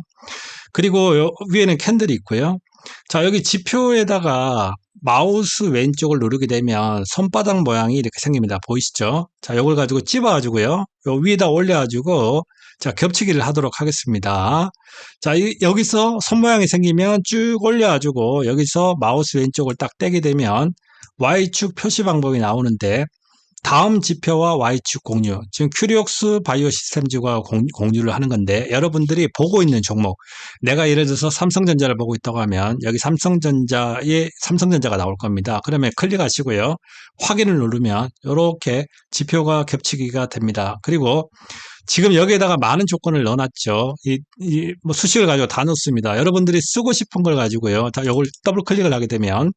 그리고 위에는 캔들이 있고요. 자, 여기 지표에다가 마우스 왼쪽을 누르게 되면 손바닥 모양이 이렇게 생깁니다. 보이시죠? 자, 요걸 가지고 찝어가지고요. 요 위에다 올려가지고 자, 겹치기를 하도록 하겠습니다. 자, 여기서 손 모양이 생기면 쭉 올려가지고 여기서 마우스 왼쪽을 딱 떼게 되면 Y축 표시 방법이 나오는데 다음 지표와 Y축 공유, 지금 큐리옥스 바이오 시스템즈가 공유를 하는 건데 여러분들이 보고 있는 종목, 내가 예를 들어서 삼성전자를 보고 있다고 하면 여기 삼성전자가 나올 겁니다. 그러면 클릭하시고요. 확인을 누르면 이렇게 지표가 겹치기가 됩니다. 그리고 지금 여기에다가 많은 조건을 넣어놨죠. 뭐 수식을 가지고 다 넣습니다. 여러분들이 쓰고 싶은 걸 가지고요. 다 요걸 더블 클릭을 하게 되면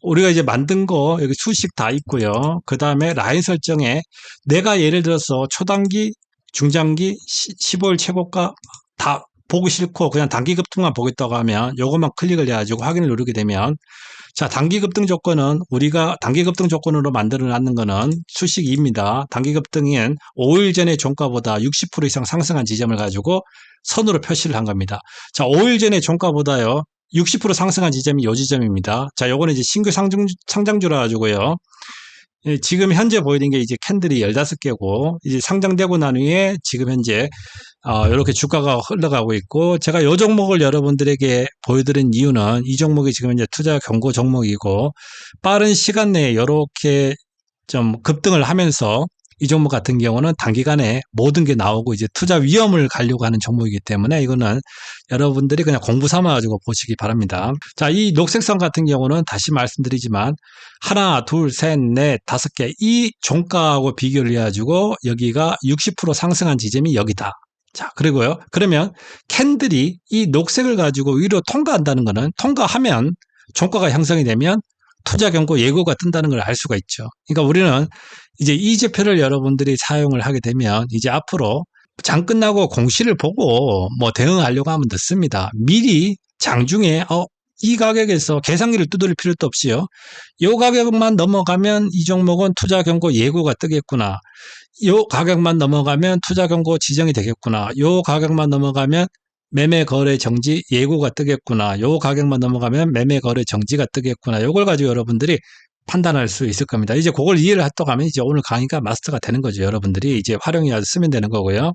우리가 이제 만든 거 여기 수식 다 있고요. 그 다음에 라인 설정에 내가 예를 들어서 초단기, 중장기, 15일 최고가 다 보기 싫고 그냥 단기 급등만 보겠다고 하면 요것만 클릭을 해가지고 확인을 누르게 되면 자, 단기 급등 조건은 우리가 단기 급등 조건으로 만들어 놨는 거는 수식 2입니다. 단기 급등인 5일 전의 종가보다 60% 이상 상승한 지점을 가지고 선으로 표시를 한 겁니다. 자, 5일 전의 종가보다요. 60% 상승한 지점이 요 지점입니다. 자, 요거는 이제 신규 상장주라 가지고요. 지금 현재 보이는 게 이제 캔들이 15개고, 이제 상장되고 난 후에 지금 현재, 이렇게 주가가 흘러가고 있고, 제가 이 종목을 여러분들에게 보여드린 이유는 이 종목이 지금 이제 투자 경고 종목이고, 빠른 시간 내에 이렇게 좀 급등을 하면서 이 종목 같은 경우는 단기간에 모든 게 나오고 이제 투자 위험을 가려고 하는 종목이기 때문에 이거는 여러분들이 그냥 공부 삼아 가지고 보시기 바랍니다. 자, 이 녹색선 같은 경우는 다시 말씀드리지만 하나, 둘, 셋, 넷, 5개 이 종가하고 비교를 해가지고 여기가 60% 상승한 지점이 여기다. 자, 그리고요. 그러면 캔들이 이 녹색을 가지고 위로 통과한다는 거는 통과하면 종가가 형성이 되면 투자 경고 예고가 뜬다는 걸 알 수가 있죠. 그러니까 우리는 이제 이 지표를 여러분들이 사용을 하게 되면 이제 앞으로 장 끝나고 공시를 보고 뭐 대응하려고 하면 늦습니다. 미리 장중에 이 가격에서 계산기를 두드릴 필요도 없이요. 이 가격만 넘어가면 이 종목은 투자 경고 예고가 뜨겠구나. 이 가격만 넘어가면 투자 경고 지정이 되겠구나. 이 가격만 넘어가면 매매 거래 정지 예고가 뜨겠구나. 요 가격만 넘어가면 매매 거래 정지가 뜨겠구나. 요걸 가지고 여러분들이 판단할 수 있을 겁니다. 이제 그걸 이해를 했다고 하면 이제 오늘 강의가 마스터가 되는 거죠. 여러분들이 이제 활용해서 쓰면 되는 거고요.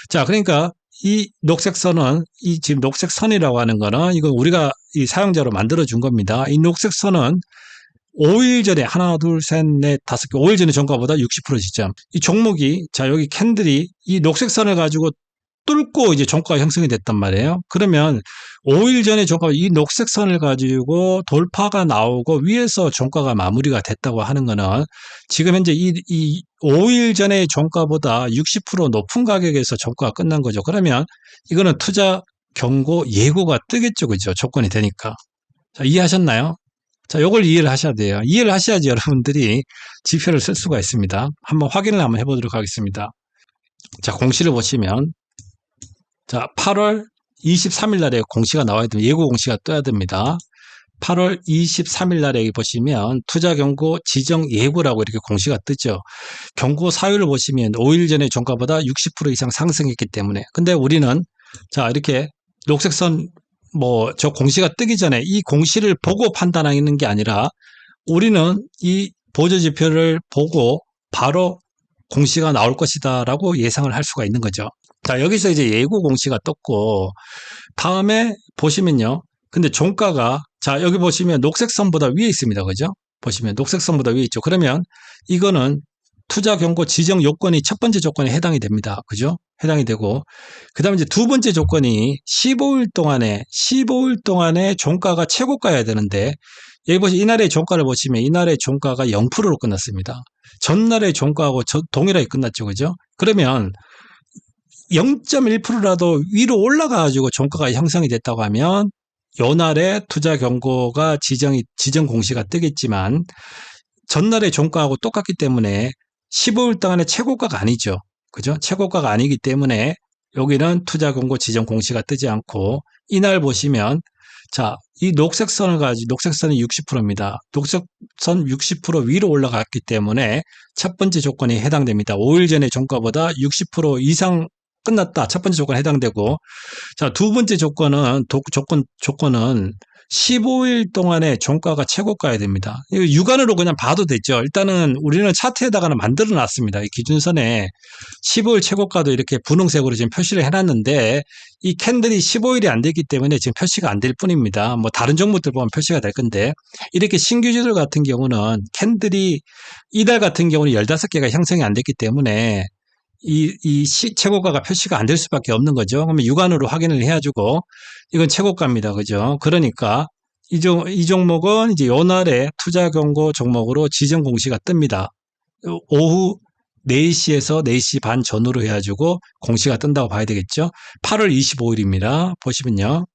자, 그러니까 이 녹색 선은 이 지금 녹색 선이라고 하는 거는 이건 우리가 이 사용자로 만들어 준 겁니다. 이 녹색 선은 5일 전에 하나, 둘, 셋, 넷, 5개 5일 전에 종가보다 60% 지점. 이 종목이 자 여기 캔들이 이 녹색 선을 가지고 뚫고 이제 종가가 형성이 됐단 말이에요. 그러면 5일 전에 종가가 이 녹색 선을 가지고 돌파가 나오고 위에서 종가가 마무리가 됐다고 하는 거는 지금 현재 이 5일 전의 종가보다 60% 높은 가격에서 종가가 끝난 거죠. 그러면 이거는 투자 경고 예고가 뜨겠죠. 그죠? 조건이 되니까. 자, 이해하셨나요? 자, 요걸 이해를 하셔야 돼요. 이해를 하셔야지 여러분들이 지표를 쓸 수가 있습니다. 한번 확인을 한번 해보도록 하겠습니다. 자, 공시를 보시면 자, 8월 23일 날에 공시가 나와야 됩니다. 예고 공시가 떠야 됩니다. 8월 23일 날에 보시면 투자 경고 지정 예고라고 이렇게 공시가 뜨죠. 경고 사유를 보시면 5일 전에 종가보다 60% 이상 상승했기 때문에. 근데 우리는 자, 이렇게 녹색선 저 공시가 뜨기 전에 이 공시를 보고 판단하는 게 아니라 우리는 이 보조 지표를 보고 바로 공시가 나올 것이다 라고 예상을 할 수가 있는 거죠. 자, 여기서 이제 예고 공시가 떴고, 다음에 보시면요. 근데 종가가, 자, 여기 보시면 녹색선보다 위에 있습니다. 그죠? 보시면 녹색선보다 위에 있죠. 그러면 이거는 투자 경고 지정 요건이 첫 번째 조건에 해당이 됩니다. 그죠? 해당이 되고, 그 다음에 이제 두 번째 조건이 15일 동안에 종가가 최고가여야 되는데, 여기 보시면 이날의 종가를 보시면 이날의 종가가 0%로 끝났습니다. 전날의 종가하고 동일하게 끝났죠. 그죠? 그러면 0.1%라도 위로 올라가가지고 종가가 형성이 됐다고 하면 요날에 투자 경고가 지정 공시가 뜨겠지만 전날의 종가하고 똑같기 때문에 15일 동안의 최고가가 아니죠. 그죠? 최고가가 아니기 때문에 여기는 투자 경고 지정 공시가 뜨지 않고 이날 보시면 자, 이 녹색선을 가지고 녹색선이 60%입니다. 녹색선 60% 위로 올라갔기 때문에 첫 번째 조건이 해당됩니다. 5일 전의 종가보다 60% 이상 끝났다. 첫 번째 조건에 해당되고 자, 두 번째 조건은 조건은 15일 동안의 종가가 최고가야 됩니다. 이거 육안으로 그냥 봐도 되죠. 일단은 우리는 차트에다가는 만들어 놨습니다. 이 기준선에 15일 최고가도 이렇게 분홍색으로 지금 표시를 해놨는데 이 캔들이 15일이 안 되기 때문에 지금 표시가 안 될 뿐입니다. 뭐 다른 종목들 보면 표시가 될 건데 이렇게 신규주들 같은 경우는 캔들이 이달 같은 경우는 15개가 형성이 안 됐기 때문에 이 최고가가 표시가 안 될 수밖에 없는 거죠. 그러면 육안으로 확인을 해가지고 이건 최고가입니다. 그죠? 그러니까 이 종목은 이제 요날에 투자 경고 종목으로 지정 공시가 뜹니다. 오후 4시에서 4시 반 전후로 해가지고 공시가 뜬다고 봐야 되겠죠. 8월 25일입니다. 보시면요.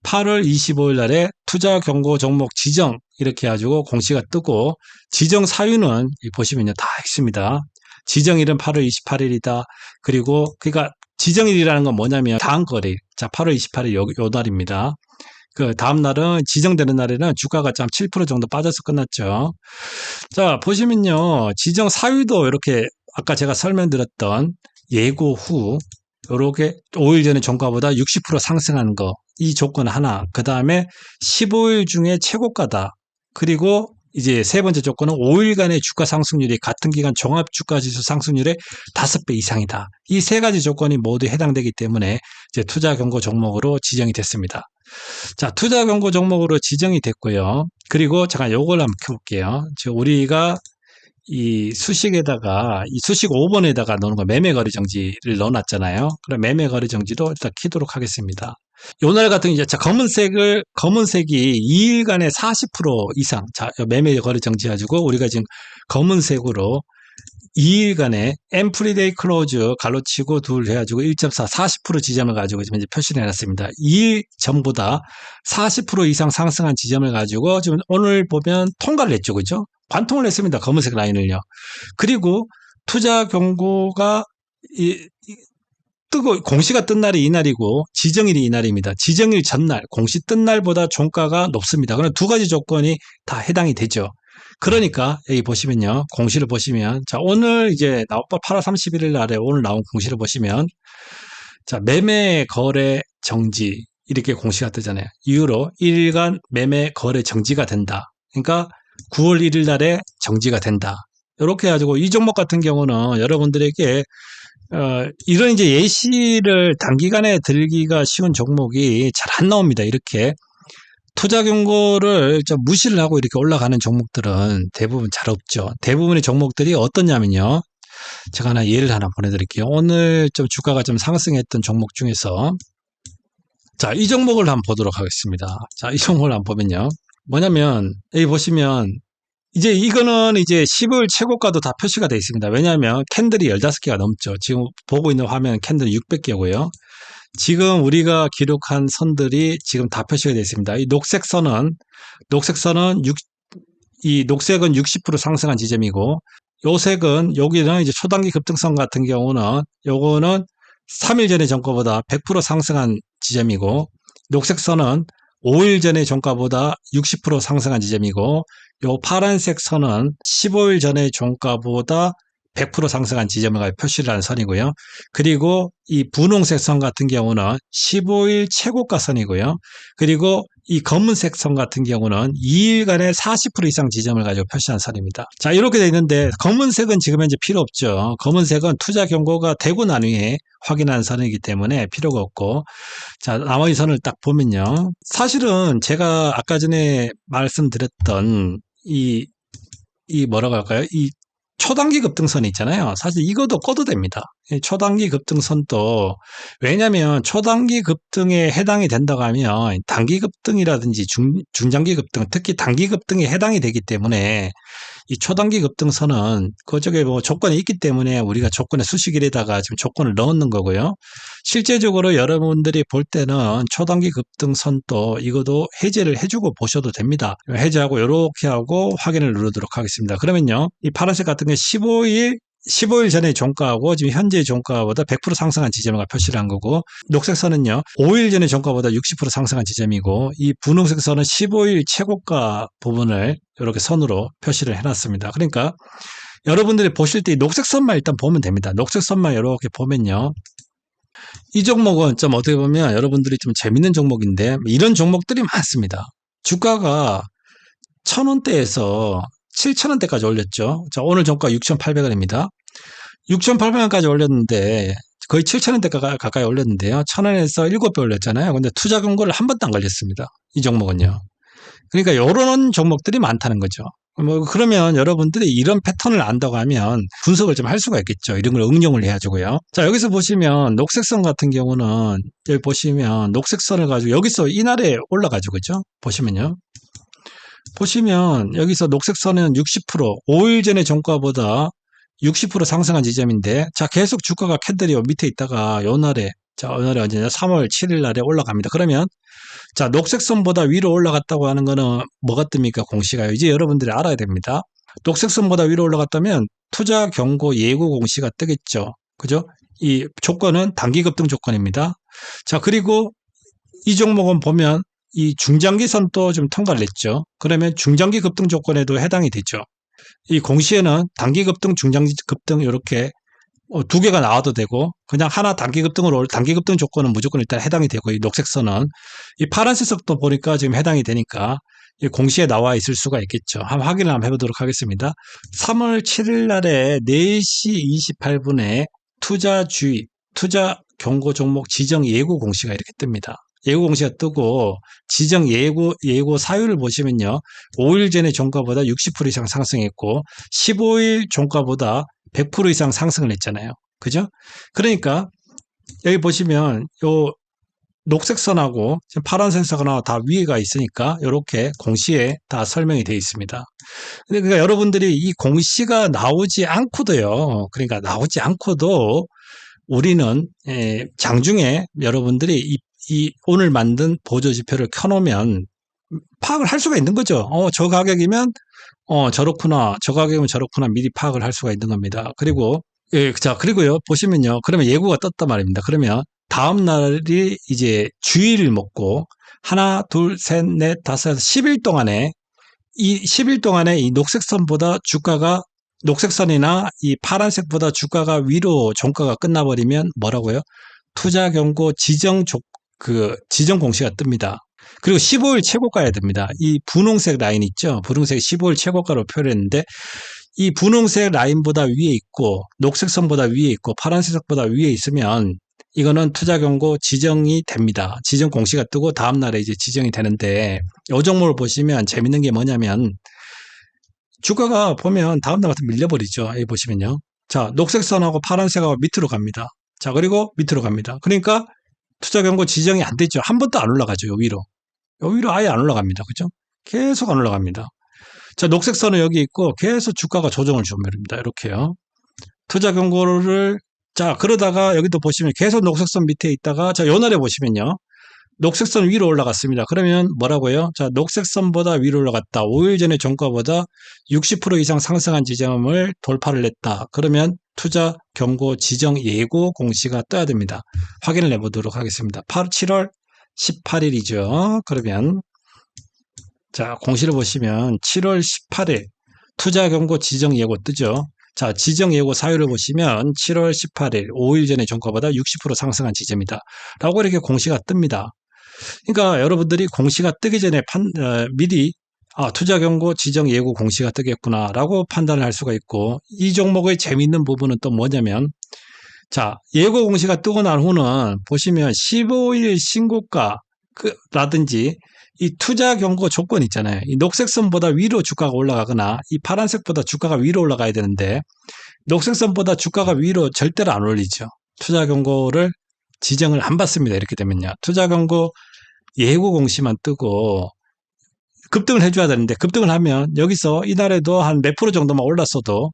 8월 25일 날에 투자 경고 종목 지정 이렇게 해가지고 공시가 뜨고 지정 사유는 보시면요. 다 있습니다. 지정일은 8월 28일이다. 그러니까 지정일이라는 건 뭐냐면 다음 거래일. 자, 8월 28일 요 날입니다. 그 다음 날은 지정되는 날에는 주가가 좀 7% 정도 빠져서 끝났죠. 자, 보시면요. 지정 사유도 이렇게 아까 제가 설명드렸던 예고 후 이렇게 5일 전에 종가보다 60% 상승한 거. 이 조건 하나. 그다음에 15일 중에 최고가다. 그리고 이제 세 번째 조건은 5일간의 주가 상승률이 같은 기간 종합 주가 지수 상승률의 5배 이상이다. 이 세 가지 조건이 모두 해당되기 때문에 이제 투자 경고 종목으로 지정이 됐습니다. 자, 투자 경고 종목으로 지정이 됐고요. 그리고 잠깐 요걸 한번 켜볼게요. 지금 우리가 이 수식에다가 이 수식 5번에다가 넣는 거 매매 거래 정지를 넣어놨잖아요. 그럼 매매 거래 정지도 일단 키도록 하겠습니다. 요날 같은 이제 검은색이 2일간의 40% 이상 자 매매 거래 정지 가지고 우리가 지금 검은색으로 2일간의 앰프리데이 클로즈 갈로치고 둘 해가지고 1.4 40% 지점을 가지고 지금 이제 표시를 해놨습니다. 2일 전보다 40% 이상 상승한 지점을 가지고 지금 오늘 보면 통과를 했죠, 그죠? 관통을 했습니다. 검은색 라인을요. 그리고 투자 경고가 뜨고 공시가 뜬 날이 이날이고 지정일이 이날입니다. 지정일 전날 공시 뜬 날보다 종가가 높습니다. 그럼 두 가지 조건이 다 해당이 되죠. 그러니까 여기 보시면요. 공시를 보시면 자 오늘 이제 8월 31일 날에 오늘 나온 공시를 보시면 자 매매 거래 정지 이렇게 공시가 뜨잖아요. 이후로 1일간 매매 거래 정지가 된다. 그러니까 9월 1일 날에 정지가 된다. 이렇게 해가지고 이 종목 같은 경우는 여러분들에게 이런 이제 예시를 단기간에 들기가 쉬운 종목이 잘 안 나옵니다. 이렇게 투자 경고를 좀 무시를 하고 이렇게 올라가는 종목들은 대부분 잘 없죠. 대부분의 종목들이 어떠냐면요. 제가 예를 하나 보내드릴게요. 오늘 좀 주가가 좀 상승했던 종목 중에서 자, 이 종목을 한번 보도록 하겠습니다. 자, 이 종목을 한번 보면요. 뭐냐면 여기 보시면 이제 이거는 이제 15일 최고가도 다 표시가 되어 있습니다. 왜냐하면 캔들이 15개가 넘죠. 지금 보고 있는 화면 캔들이 600개고요. 지금 우리가 기록한 선들이 지금 다 표시가 되어 있습니다. 이 녹색선은 이 녹색은 60% 상승한 지점이고 요색은 여기는 이제 초단기 급등선 같은 경우는 요거는 3일 전의 종가보다 100% 상승한 지점이고 녹색선은 5일 전의 종가보다 60% 상승한 지점이고 요 파란색 선은 15일 전의 종가보다 100% 상승한 지점을 표시를 한 선이고요. 그리고 이 분홍색 선 같은 경우는 15일 최고가 선이고요. 그리고 이 검은색 선 같은 경우는 2일간의 40% 이상 지점을 가지고 표시한 선입니다. 자, 이렇게 되어 있는데 검은색은 지금 현재 필요 없죠. 검은색은 투자 경고가 되고 난 후에 확인한 선이기 때문에 필요가 없고 자, 나머지 선을 딱 보면요. 사실은 제가 아까 전에 말씀드렸던 이 뭐라고 할까요? 이 초단기 급등선이 있잖아요. 사실 이것도 꺼도 됩니다. 초단기 급등선도 왜냐하면 초단기 급등에 해당이 된다고 하면 단기 급등이라든지 중장기 급등 특히 단기 급등에 해당이 되기 때문에 이 초단기 급등선은 그쪽에 뭐 조건이 있기 때문에 우리가 조건의 수식일에다가 지금 조건을 넣는 거고요. 실제적으로 여러분들이 볼 때는 초단기 급등선도 이것도 해제를 해주고 보셔도 됩니다. 해제하고 이렇게 하고 확인을 누르도록 하겠습니다. 그러면요, 이 파란색 같은 게 15일 전에 종가하고 지금 현재 종가보다 100% 상승한 지점을 표시를 한 거고, 녹색 선은요 5일 전에 종가보다 60% 상승한 지점이고, 이 분홍색 선은 15일 최고가 부분을 이렇게 선으로 표시를 해놨습니다. 그러니까 여러분들이 보실 때 이 녹색 선만 일단 보면 됩니다. 녹색 선만 이렇게 보면요, 이 종목은 좀 어떻게 보면 여러분들이 좀 재밌는 종목인데, 이런 종목들이 많습니다. 주가가 1,000원대에서 7,000원대까지 올렸죠. 자, 오늘 종가 6,800원입니다. 6,800원까지 올렸는데 거의 7,000원대 가까이 올렸는데요. 1,000원에서 7배 올렸잖아요. 근데 투자 경고를 한 번도 안 걸렸습니다. 이 종목은요. 그러니까 이런 종목들이 많다는 거죠. 뭐 그러면 여러분들이 이런 패턴을 안다고 하면 분석을 좀 할 수가 있겠죠. 이런 걸 응용을 해가지고요. 자, 여기서 보시면 녹색선 같은 경우는 여기 보시면 녹색선을 가지고 여기서 이날에 올라가지고 그죠? 보시면 여기서 녹색선은 60% 5일 전의 종가보다 60% 상승한 지점인데, 자, 계속 주가가 캔들이 밑에 있다가 요날에, 자, 요날에 언제냐? 3월 7일 날에 올라갑니다. 그러면 자, 녹색선보다 위로 올라갔다고 하는 거는 뭐가 뜹니까? 공시가요. 이제 여러분들이 알아야 됩니다. 녹색선보다 위로 올라갔다면 투자 경고 예고 공시가 뜨겠죠. 그죠? 이 조건은 단기 급등 조건입니다. 자, 그리고 이 종목은 보면 이 중장기선도 좀 통과를 했죠. 그러면 중장기 급등 조건에도 해당이 되죠. 이 공시에는 단기 급등, 중장기 급등 이렇게 두 개가 나와도 되고, 그냥 하나 단기 급등 조건은 무조건 일단 해당이 되고, 이 녹색선은 이 파란색 선도 보니까 지금 해당이 되니까 이 공시에 나와 있을 수가 있겠죠. 한번 확인을 한번 해보도록 하겠습니다. 3월 7일 날에 4시 28분에 투자 경고 종목 지정 예고 공시가 이렇게 뜹니다. 예고 공시가 뜨고 지정 예고 사유를 보시면요, 5일 전에 종가보다 60% 이상 상승했고 15일 종가보다 100% 이상 상승을 했잖아요. 그죠? 그러니까 여기 보시면 요 녹색 선하고 파란색 선하고 다 위에가 있으니까 이렇게 공시에 다 설명이 되어 있습니다. 그러니까 여러분들이 이 공시가 나오지 않고도요, 그러니까 나오지 않고도 우리는 장중에 여러분들이 이 오늘 만든 보조지표를 켜놓으면 파악을 할 수가 있는 거죠. 저 가격이면 저렇구나, 저 가격이면 저렇구나, 미리 파악을 할 수가 있는 겁니다. 그리고 자, 그리고요 보시면요, 그러면 예고가 떴단 말입니다. 그러면 다음 날이 이제 주일을 먹고 하나, 둘, 셋, 넷, 다섯, 10일 동안에 이 녹색선보다 주가가, 녹색선이나 이 파란색보다 주가가 위로 종가가 끝나버리면 뭐라고요? 투자 경고 지정 공시가 뜹니다. 그리고 15일 최고가야 됩니다. 이 분홍색 라인 있죠? 분홍색 15일 최고가로 표현했는데, 이 분홍색 라인보다 위에 있고 녹색선보다 위에 있고 파란색보다 위에 있으면 이거는 투자 경고 지정이 됩니다. 지정 공시가 뜨고 다음 날에 이제 지정이 되는데, 이 종목을 보시면 재밌는 게 뭐냐면 주가가 보면 다음 날 같은 밀려버리죠. 여기 보시면요. 자, 녹색선하고 파란색하고 밑으로 갑니다. 자, 그리고 밑으로 갑니다. 그러니까 투자 경고 지정이 안 되죠. 한 번도 안 올라가죠. 요 위로 아예 안 올라갑니다. 그죠? 계속 안 올라갑니다. 자, 녹색선은 여기 있고 계속 주가가 조정을 주면입니다. 이렇게요. 투자 경고를, 자, 그러다가 여기도 보시면 계속 녹색선 밑에 있다가, 자, 요 날에 보시면요, 녹색선 위로 올라갔습니다. 그러면 뭐라고요? 자, 녹색선보다 위로 올라갔다. 5일 전에 종가보다 60% 이상 상승한 지점을 돌파를 했다. 그러면 투자 경고 지정 예고 공시가 떠야 됩니다. 확인을 해보도록 하겠습니다. 7월 18일이죠. 그러면 자, 공시를 보시면 7월 18일 투자 경고 지정 예고 뜨죠. 자, 지정 예고 사유를 보시면 7월 18일 5일 전에 종가보다 60% 상승한 지점이다 라고 이렇게 공시가 뜹니다. 그러니까 여러분들이 공시가 뜨기 전에 미리 투자 경고 지정 예고 공시가 뜨겠구나 라고 판단을 할 수가 있고, 이 종목의 재미있는 부분은 또 뭐냐면, 자, 예고 공시가 뜨고 난 후는 보시면 15일 신고가 라든지 이 투자 경고 조건 있잖아요. 이 녹색선보다 위로 주가가 올라가거나 이 파란색보다 주가가 위로 올라가야 되는데, 녹색선보다 주가가 위로 절대로 안 올리죠. 투자 경고를 지정을 안 받습니다. 이렇게 되면요, 투자 경고 예고 공시만 뜨고 급등을 해줘야 되는데 급등을 하면 여기서 이날에도 한 몇 프로 정도만 올랐어도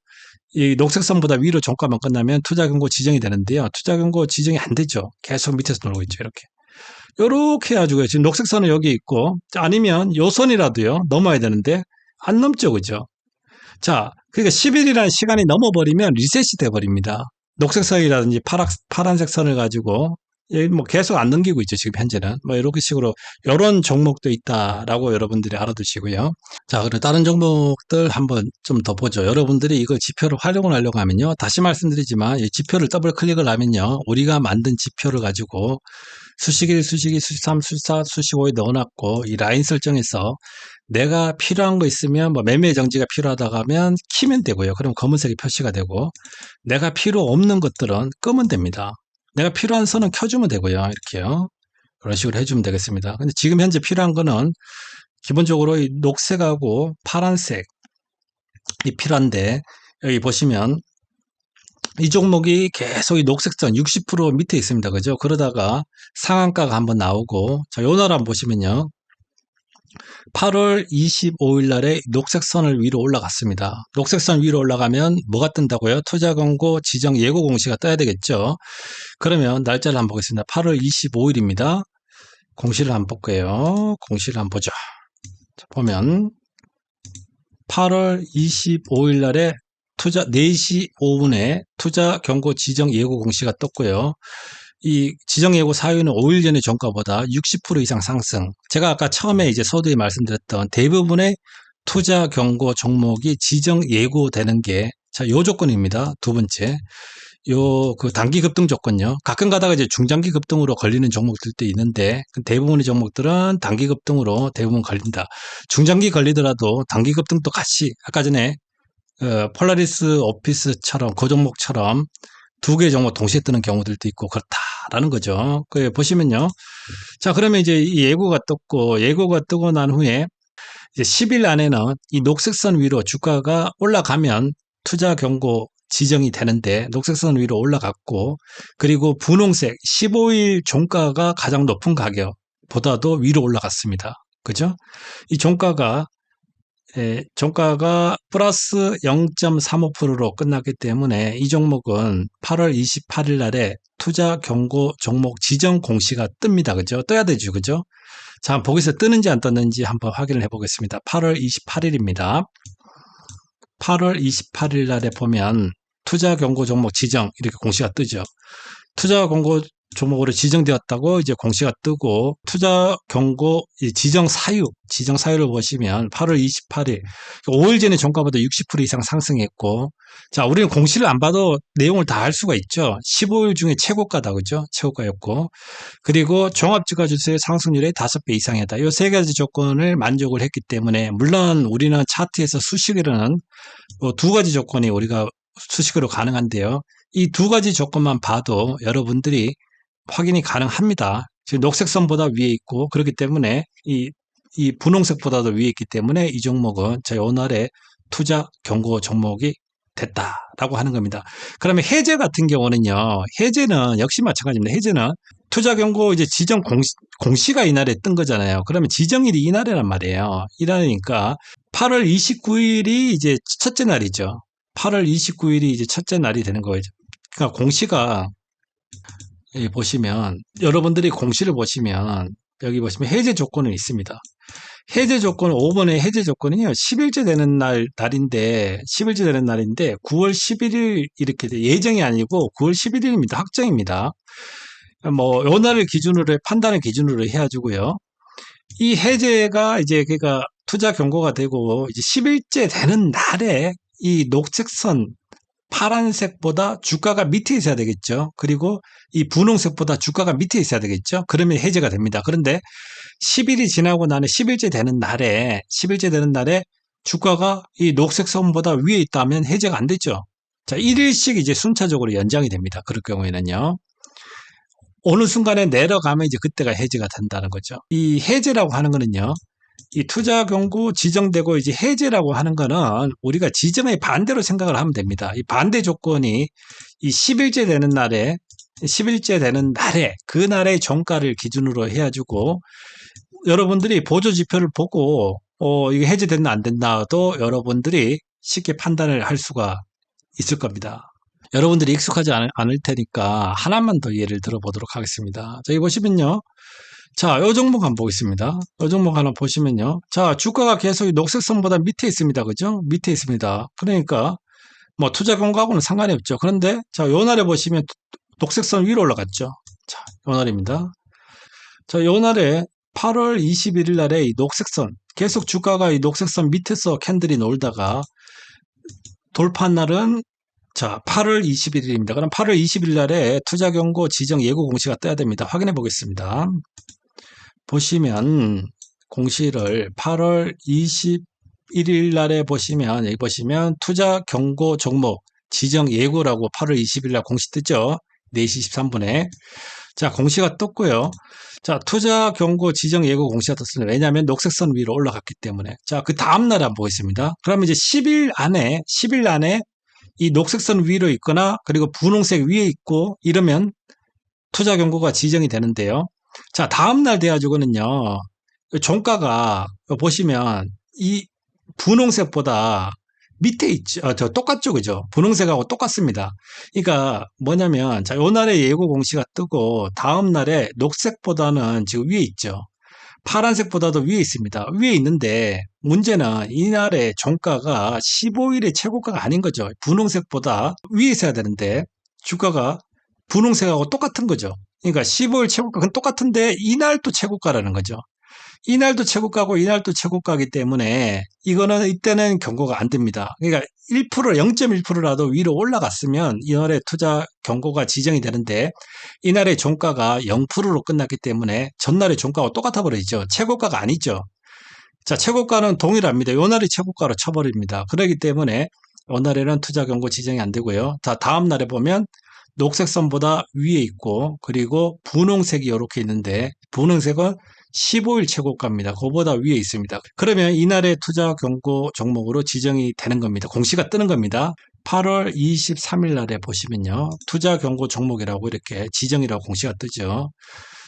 이 녹색선보다 위로 종가만 끝나면 투자 경고 지정이 되는데요. 투자 경고 지정이 안 되죠. 계속 밑에서 놀고 있죠. 이렇게. 요렇게 해가지고 지금 녹색선은 여기 있고 아니면 요 선이라도요. 넘어야 되는데 안 넘죠. 그죠? 자, 그러니까 10일이라는 시간이 넘어버리면 리셋이 돼버립니다. 녹색 선이라든지 파란색 선을 가지고 뭐 계속 안 넘기고 있죠. 지금 현재는 뭐 이렇게 식으로 이런 종목도 있다라고 여러분들이 알아두시고요. 자, 그리고 다른 종목들 한번 좀 더 보죠. 여러분들이 이거 지표를 활용을 하려고 하면요. 다시 말씀드리지만 이 지표를 더블 클릭을 하면요. 우리가 만든 지표를 가지고 수식 1, 수식 2, 수식 3, 수식 4, 수식 5에 넣어놨고 이 라인 설정에서 내가 필요한 거 있으면 뭐 매매 정지가 필요하다고 하면 키면 되고요. 그럼 검은색이 표시가 되고 내가 필요 없는 것들은 끄면 됩니다. 내가 필요한 선은 켜주면 되고요. 이렇게요. 그런 식으로 해주면 되겠습니다. 근데 지금 현재 필요한 거는 기본적으로 이 녹색하고 파란색이 필요한데 여기 보시면 이 종목이 계속 이 녹색선 60% 밑에 있습니다. 그죠? 그러다가 상한가가 한번 나오고 자, 요 날 한번 보시면요. 8월 25일 날에 녹색선을 위로 올라갔습니다. 녹색선 위로 올라가면 뭐가 뜬다고요? 투자 권고 지정 예고 공시가 떠야 되겠죠. 그러면 날짜를 한번 보겠습니다. 8월 25일입니다. 공시를 한번 볼게요. 공시를 한번 보죠. 자, 보면 8월 25일 날에 투자 4시 5분에 투자 경고 지정 예고 공시가 떴고요. 이 지정 예고 사유는 5일 전의 종가보다 60% 이상 상승. 제가 아까 처음에 이제 서두에 말씀드렸던 대부분의 투자 경고 종목이 지정 예고되는 게 자, 요 조건입니다. 두 번째. 요 그 단기 급등 조건요. 가끔 가다가 이제 중장기 급등으로 걸리는 종목들도 있는데 대부분의 종목들은 단기 급등으로 대부분 걸린다. 중장기 걸리더라도 단기 급등도 같이 아까 전에 폴라리스 오피스처럼 그 종목처럼 두 개의 종목 동시에 뜨는 경우들도 있고 그렇다라는 거죠. 그 보시면요. 자, 그러면 이제 이 예고가 떴고 예고가 뜨고 난 후에 이제 10일 안에는 이 녹색선 위로 주가가 올라가면 투자 경고 지정이 되는데 녹색선 위로 올라갔고 그리고 분홍색 15일 종가가 가장 높은 가격보다도 위로 올라갔습니다. 그죠? 이 종가가 플러스 0.35%로 끝났기 때문에 이 종목은 8월 28일 날에 투자 경고 종목 지정 공시가 뜹니다. 그죠? 떠야 되죠. 그죠? 자, 거기서 뜨는지 안 떴는지 한번 확인을 해 보겠습니다. 8월 28일입니다. 8월 28일 날에 보면 투자 경고 종목 지정 이렇게 공시가 뜨죠. 투자 경고 종목으로 지정되었다고 이제 공시가 뜨고 투자 경고 지정 사유를 보시면 8월 28일 5일 전에 종가보다 60% 이상 상승했고 자, 우리는 공시를 안 봐도 내용을 다 알 수가 있죠. 15일 중에 최고가다. 그죠? 최고가였고 그리고 종합지가지수의 상승률이 5배 이상이다. 이 세 가지 조건을 만족을 했기 때문에 물론 우리는 차트에서 수식으로는 두 가지 조건이 우리가 수식으로 가능한데요. 이 두 가지 조건만 봐도 여러분들이 확인이 가능합니다. 지금 녹색선보다 위에 있고 그렇기 때문에 이 분홍색보다도 위에 있기 때문에 이 종목은 저희 오늘의 투자 경고 종목이 됐다라고 하는 겁니다. 그러면 해제 같은 경우는요. 해제는 역시 마찬가지입니다. 해제는 투자 경고 이제 지정 공시가 이날에 뜬 거잖아요. 그러면 지정일이 이날이란 말이에요. 이날이니까 8월 29일이 이제 첫째 날이죠. 8월 29일이 이제 첫째 날이 되는 거죠. 그러니까 공시가 여기 보시면 여러분들이 공시를 보시면 여기 보시면 해제 조건은 있습니다. 해제 조건 5번의 해제 조건은요. 10일째 되는 날인데 10일째 되는 날인데 9월 11일 이렇게 예정이 아니고 9월 11일입니다. 확정입니다. 뭐 요 날을 기준으로 판단을 기준으로 해가지고요. 이 해제가 이제 그러니까 투자 경고가 되고 이제 10일째 되는 날에 이 녹색선 파란색보다 주가가 밑에 있어야 되겠죠. 그리고 이 분홍색보다 주가가 밑에 있어야 되겠죠. 그러면 해제가 됩니다. 그런데 10일이 지나고 나는 10일째 되는 날에 주가가 이 녹색선보다 위에 있다면 해제가 안 되죠. 자, 1일씩 이제 순차적으로 연장이 됩니다. 그럴 경우에는요. 어느 순간에 내려가면 이제 그때가 해제가 된다는 거죠. 이 해제라고 하는 거는요. 이 투자 경고 지정되고 이제 해제라고 하는 거는 우리가 지정의 반대로 생각을 하면 됩니다. 이 반대 조건이 이 10일째 되는 날에 그날의 종가를 기준으로 해가지고 여러분들이 보조 지표를 보고 이게 해지됐나 안 됐나도 여러분들이 쉽게 판단을 할 수가 있을 겁니다. 여러분들이 익숙하지 않을 테니까 하나만 더 예를 들어보도록 하겠습니다. 자, 여기 보시면요. 자, 요 종목 한번 보겠습니다. 요 종목 하나 보시면요. 자, 주가가 계속 이 녹색선보다 밑에 있습니다. 그죠? 밑에 있습니다. 그러니까 뭐 투자 경고하고는 상관이 없죠. 그런데 자, 요 날에 보시면 녹색선 위로 올라갔죠. 자, 요 날입니다. 자, 요 날에 8월 21일 날에 이 녹색선, 계속 주가가 이 녹색선 밑에서 캔들이 놀다가 돌파한 날은 자, 8월 21일입니다. 그럼 8월 20일 날에 투자 경고 지정 예고 공시가 떠야 됩니다. 확인해 보겠습니다. 보시면 공시를 8월 21일 날에 보시면 여기 보시면 투자 경고 종목 지정 예고라고 8월 20일 날 공시 뜨죠. 4시 13분에. 자, 공시가 떴고요. 자, 투자 경고 지정 예고 공시가 떴습니다. 왜냐하면 녹색선 위로 올라갔기 때문에. 자, 그 다음 날에 한번 보겠습니다. 그러면 이제 10일 안에 이 녹색선 위로 있거나 그리고 분홍색 위에 있고 이러면 투자 경고가 지정이 되는데요. 자, 다음 날 돼가지고는요. 종가가 보시면 이 분홍색보다 밑에 있죠. 저 똑같죠, 그죠? 분홍색하고 똑같습니다. 그러니까 뭐냐면 자, 요 날에 예고 공시가 뜨고 다음 날에 녹색보다는 지금 위에 있죠. 파란색보다도 위에 있습니다. 위에 있는데 문제는 이날의 종가가 15일의 최고가가 아닌 거죠. 분홍색보다 위에 있어야 되는데 주가가 분홍색하고 똑같은 거죠. 그러니까 15일 최고가는 똑같은데 이날 또 최고가라는 거죠. 이날도 최고가고 이날도 최고가이기 때문에 이거는 이때는 경고가 안 됩니다. 그러니까 1%, 0.1%라도 위로 올라갔으면 이날의 투자 경고가 지정이 되는데 이날의 종가가 0%로 끝났기 때문에 전날의 종가가 똑같아 버리죠. 최고가가 아니죠. 자, 최고가는 동일합니다. 이날이 최고가로 쳐버립니다. 그렇기 때문에 이날에는 투자 경고 지정이 안 되고요. 자, 다음 날에 보면 녹색선보다 위에 있고 그리고 분홍색이 이렇게 있는데 분홍색은 15일 최고가입니다. 그거보다 위에 있습니다. 그러면 이날의 투자 경고 종목으로 지정이 되는 겁니다. 공시가 뜨는 겁니다. 8월 23일 날에 보시면요. 투자 경고 종목이라고 이렇게 지정이라고 공시가 뜨죠.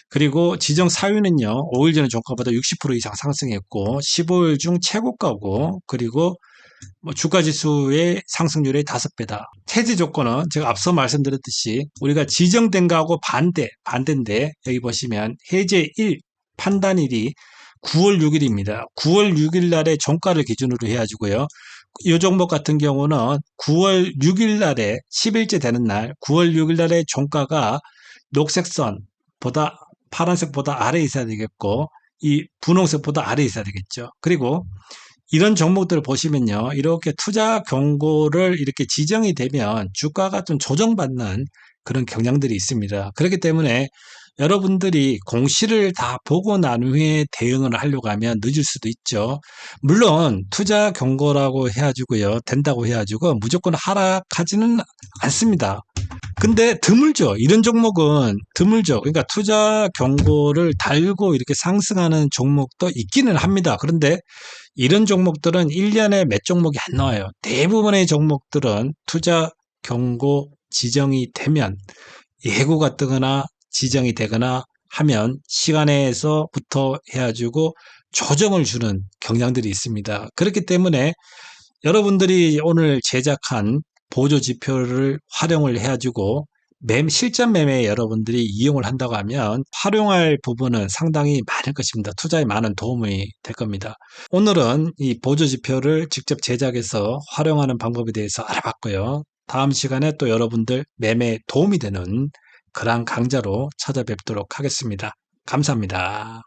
그리고 지정 사유는요. 5일 전의 종가보다 60% 이상 상승했고 15일 중 최고가고 그리고 뭐 주가지수의 상승률의 5배다. 해지 조건은 제가 앞서 말씀드렸듯이 우리가 지정된 거하고 반대인데 여기 보시면 해제 판단일이 9월 6일입니다. 9월 6일 날에 종가를 기준으로 해가지고요. 이 종목 같은 경우는 9월 6일 날에 10일째 되는 날 9월 6일 날에 종가가 녹색선보다 파란색보다 아래에 있어야 되겠고 이 분홍색보다 아래에 있어야 되겠죠. 그리고 이런 종목들을 보시면요. 이렇게 투자 경고를 이렇게 지정이 되면 주가가 좀 조정받는 그런 경향들이 있습니다. 그렇기 때문에 여러분들이 공시를 다 보고 난 후에 대응을 하려고 하면 늦을 수도 있죠. 물론 투자 경고라고 해가지고요. 된다고 해가지고 무조건 하락하지는 않습니다. 근데 드물죠. 이런 종목은 드물죠. 그러니까 투자 경고를 달고 이렇게 상승하는 종목도 있기는 합니다. 그런데 이런 종목들은 1년에 몇 종목이 안 나와요. 대부분의 종목들은 투자 경고 지정이 되면 예고가 뜨거나 지정이 되거나 하면 시간에서부터 해가지고 조정을 주는 경향들이 있습니다. 그렇기 때문에 여러분들이 오늘 제작한 보조지표를 활용을 해가지고 실전 매매에 여러분들이 이용을 한다고 하면 활용할 부분은 상당히 많을 것입니다. 투자에 많은 도움이 될 겁니다. 오늘은 이 보조지표를 직접 제작해서 활용하는 방법에 대해서 알아봤고요. 다음 시간에 또 여러분들 매매에 도움이 되는 그러한 강좌로 찾아뵙도록 하겠습니다. 감사합니다.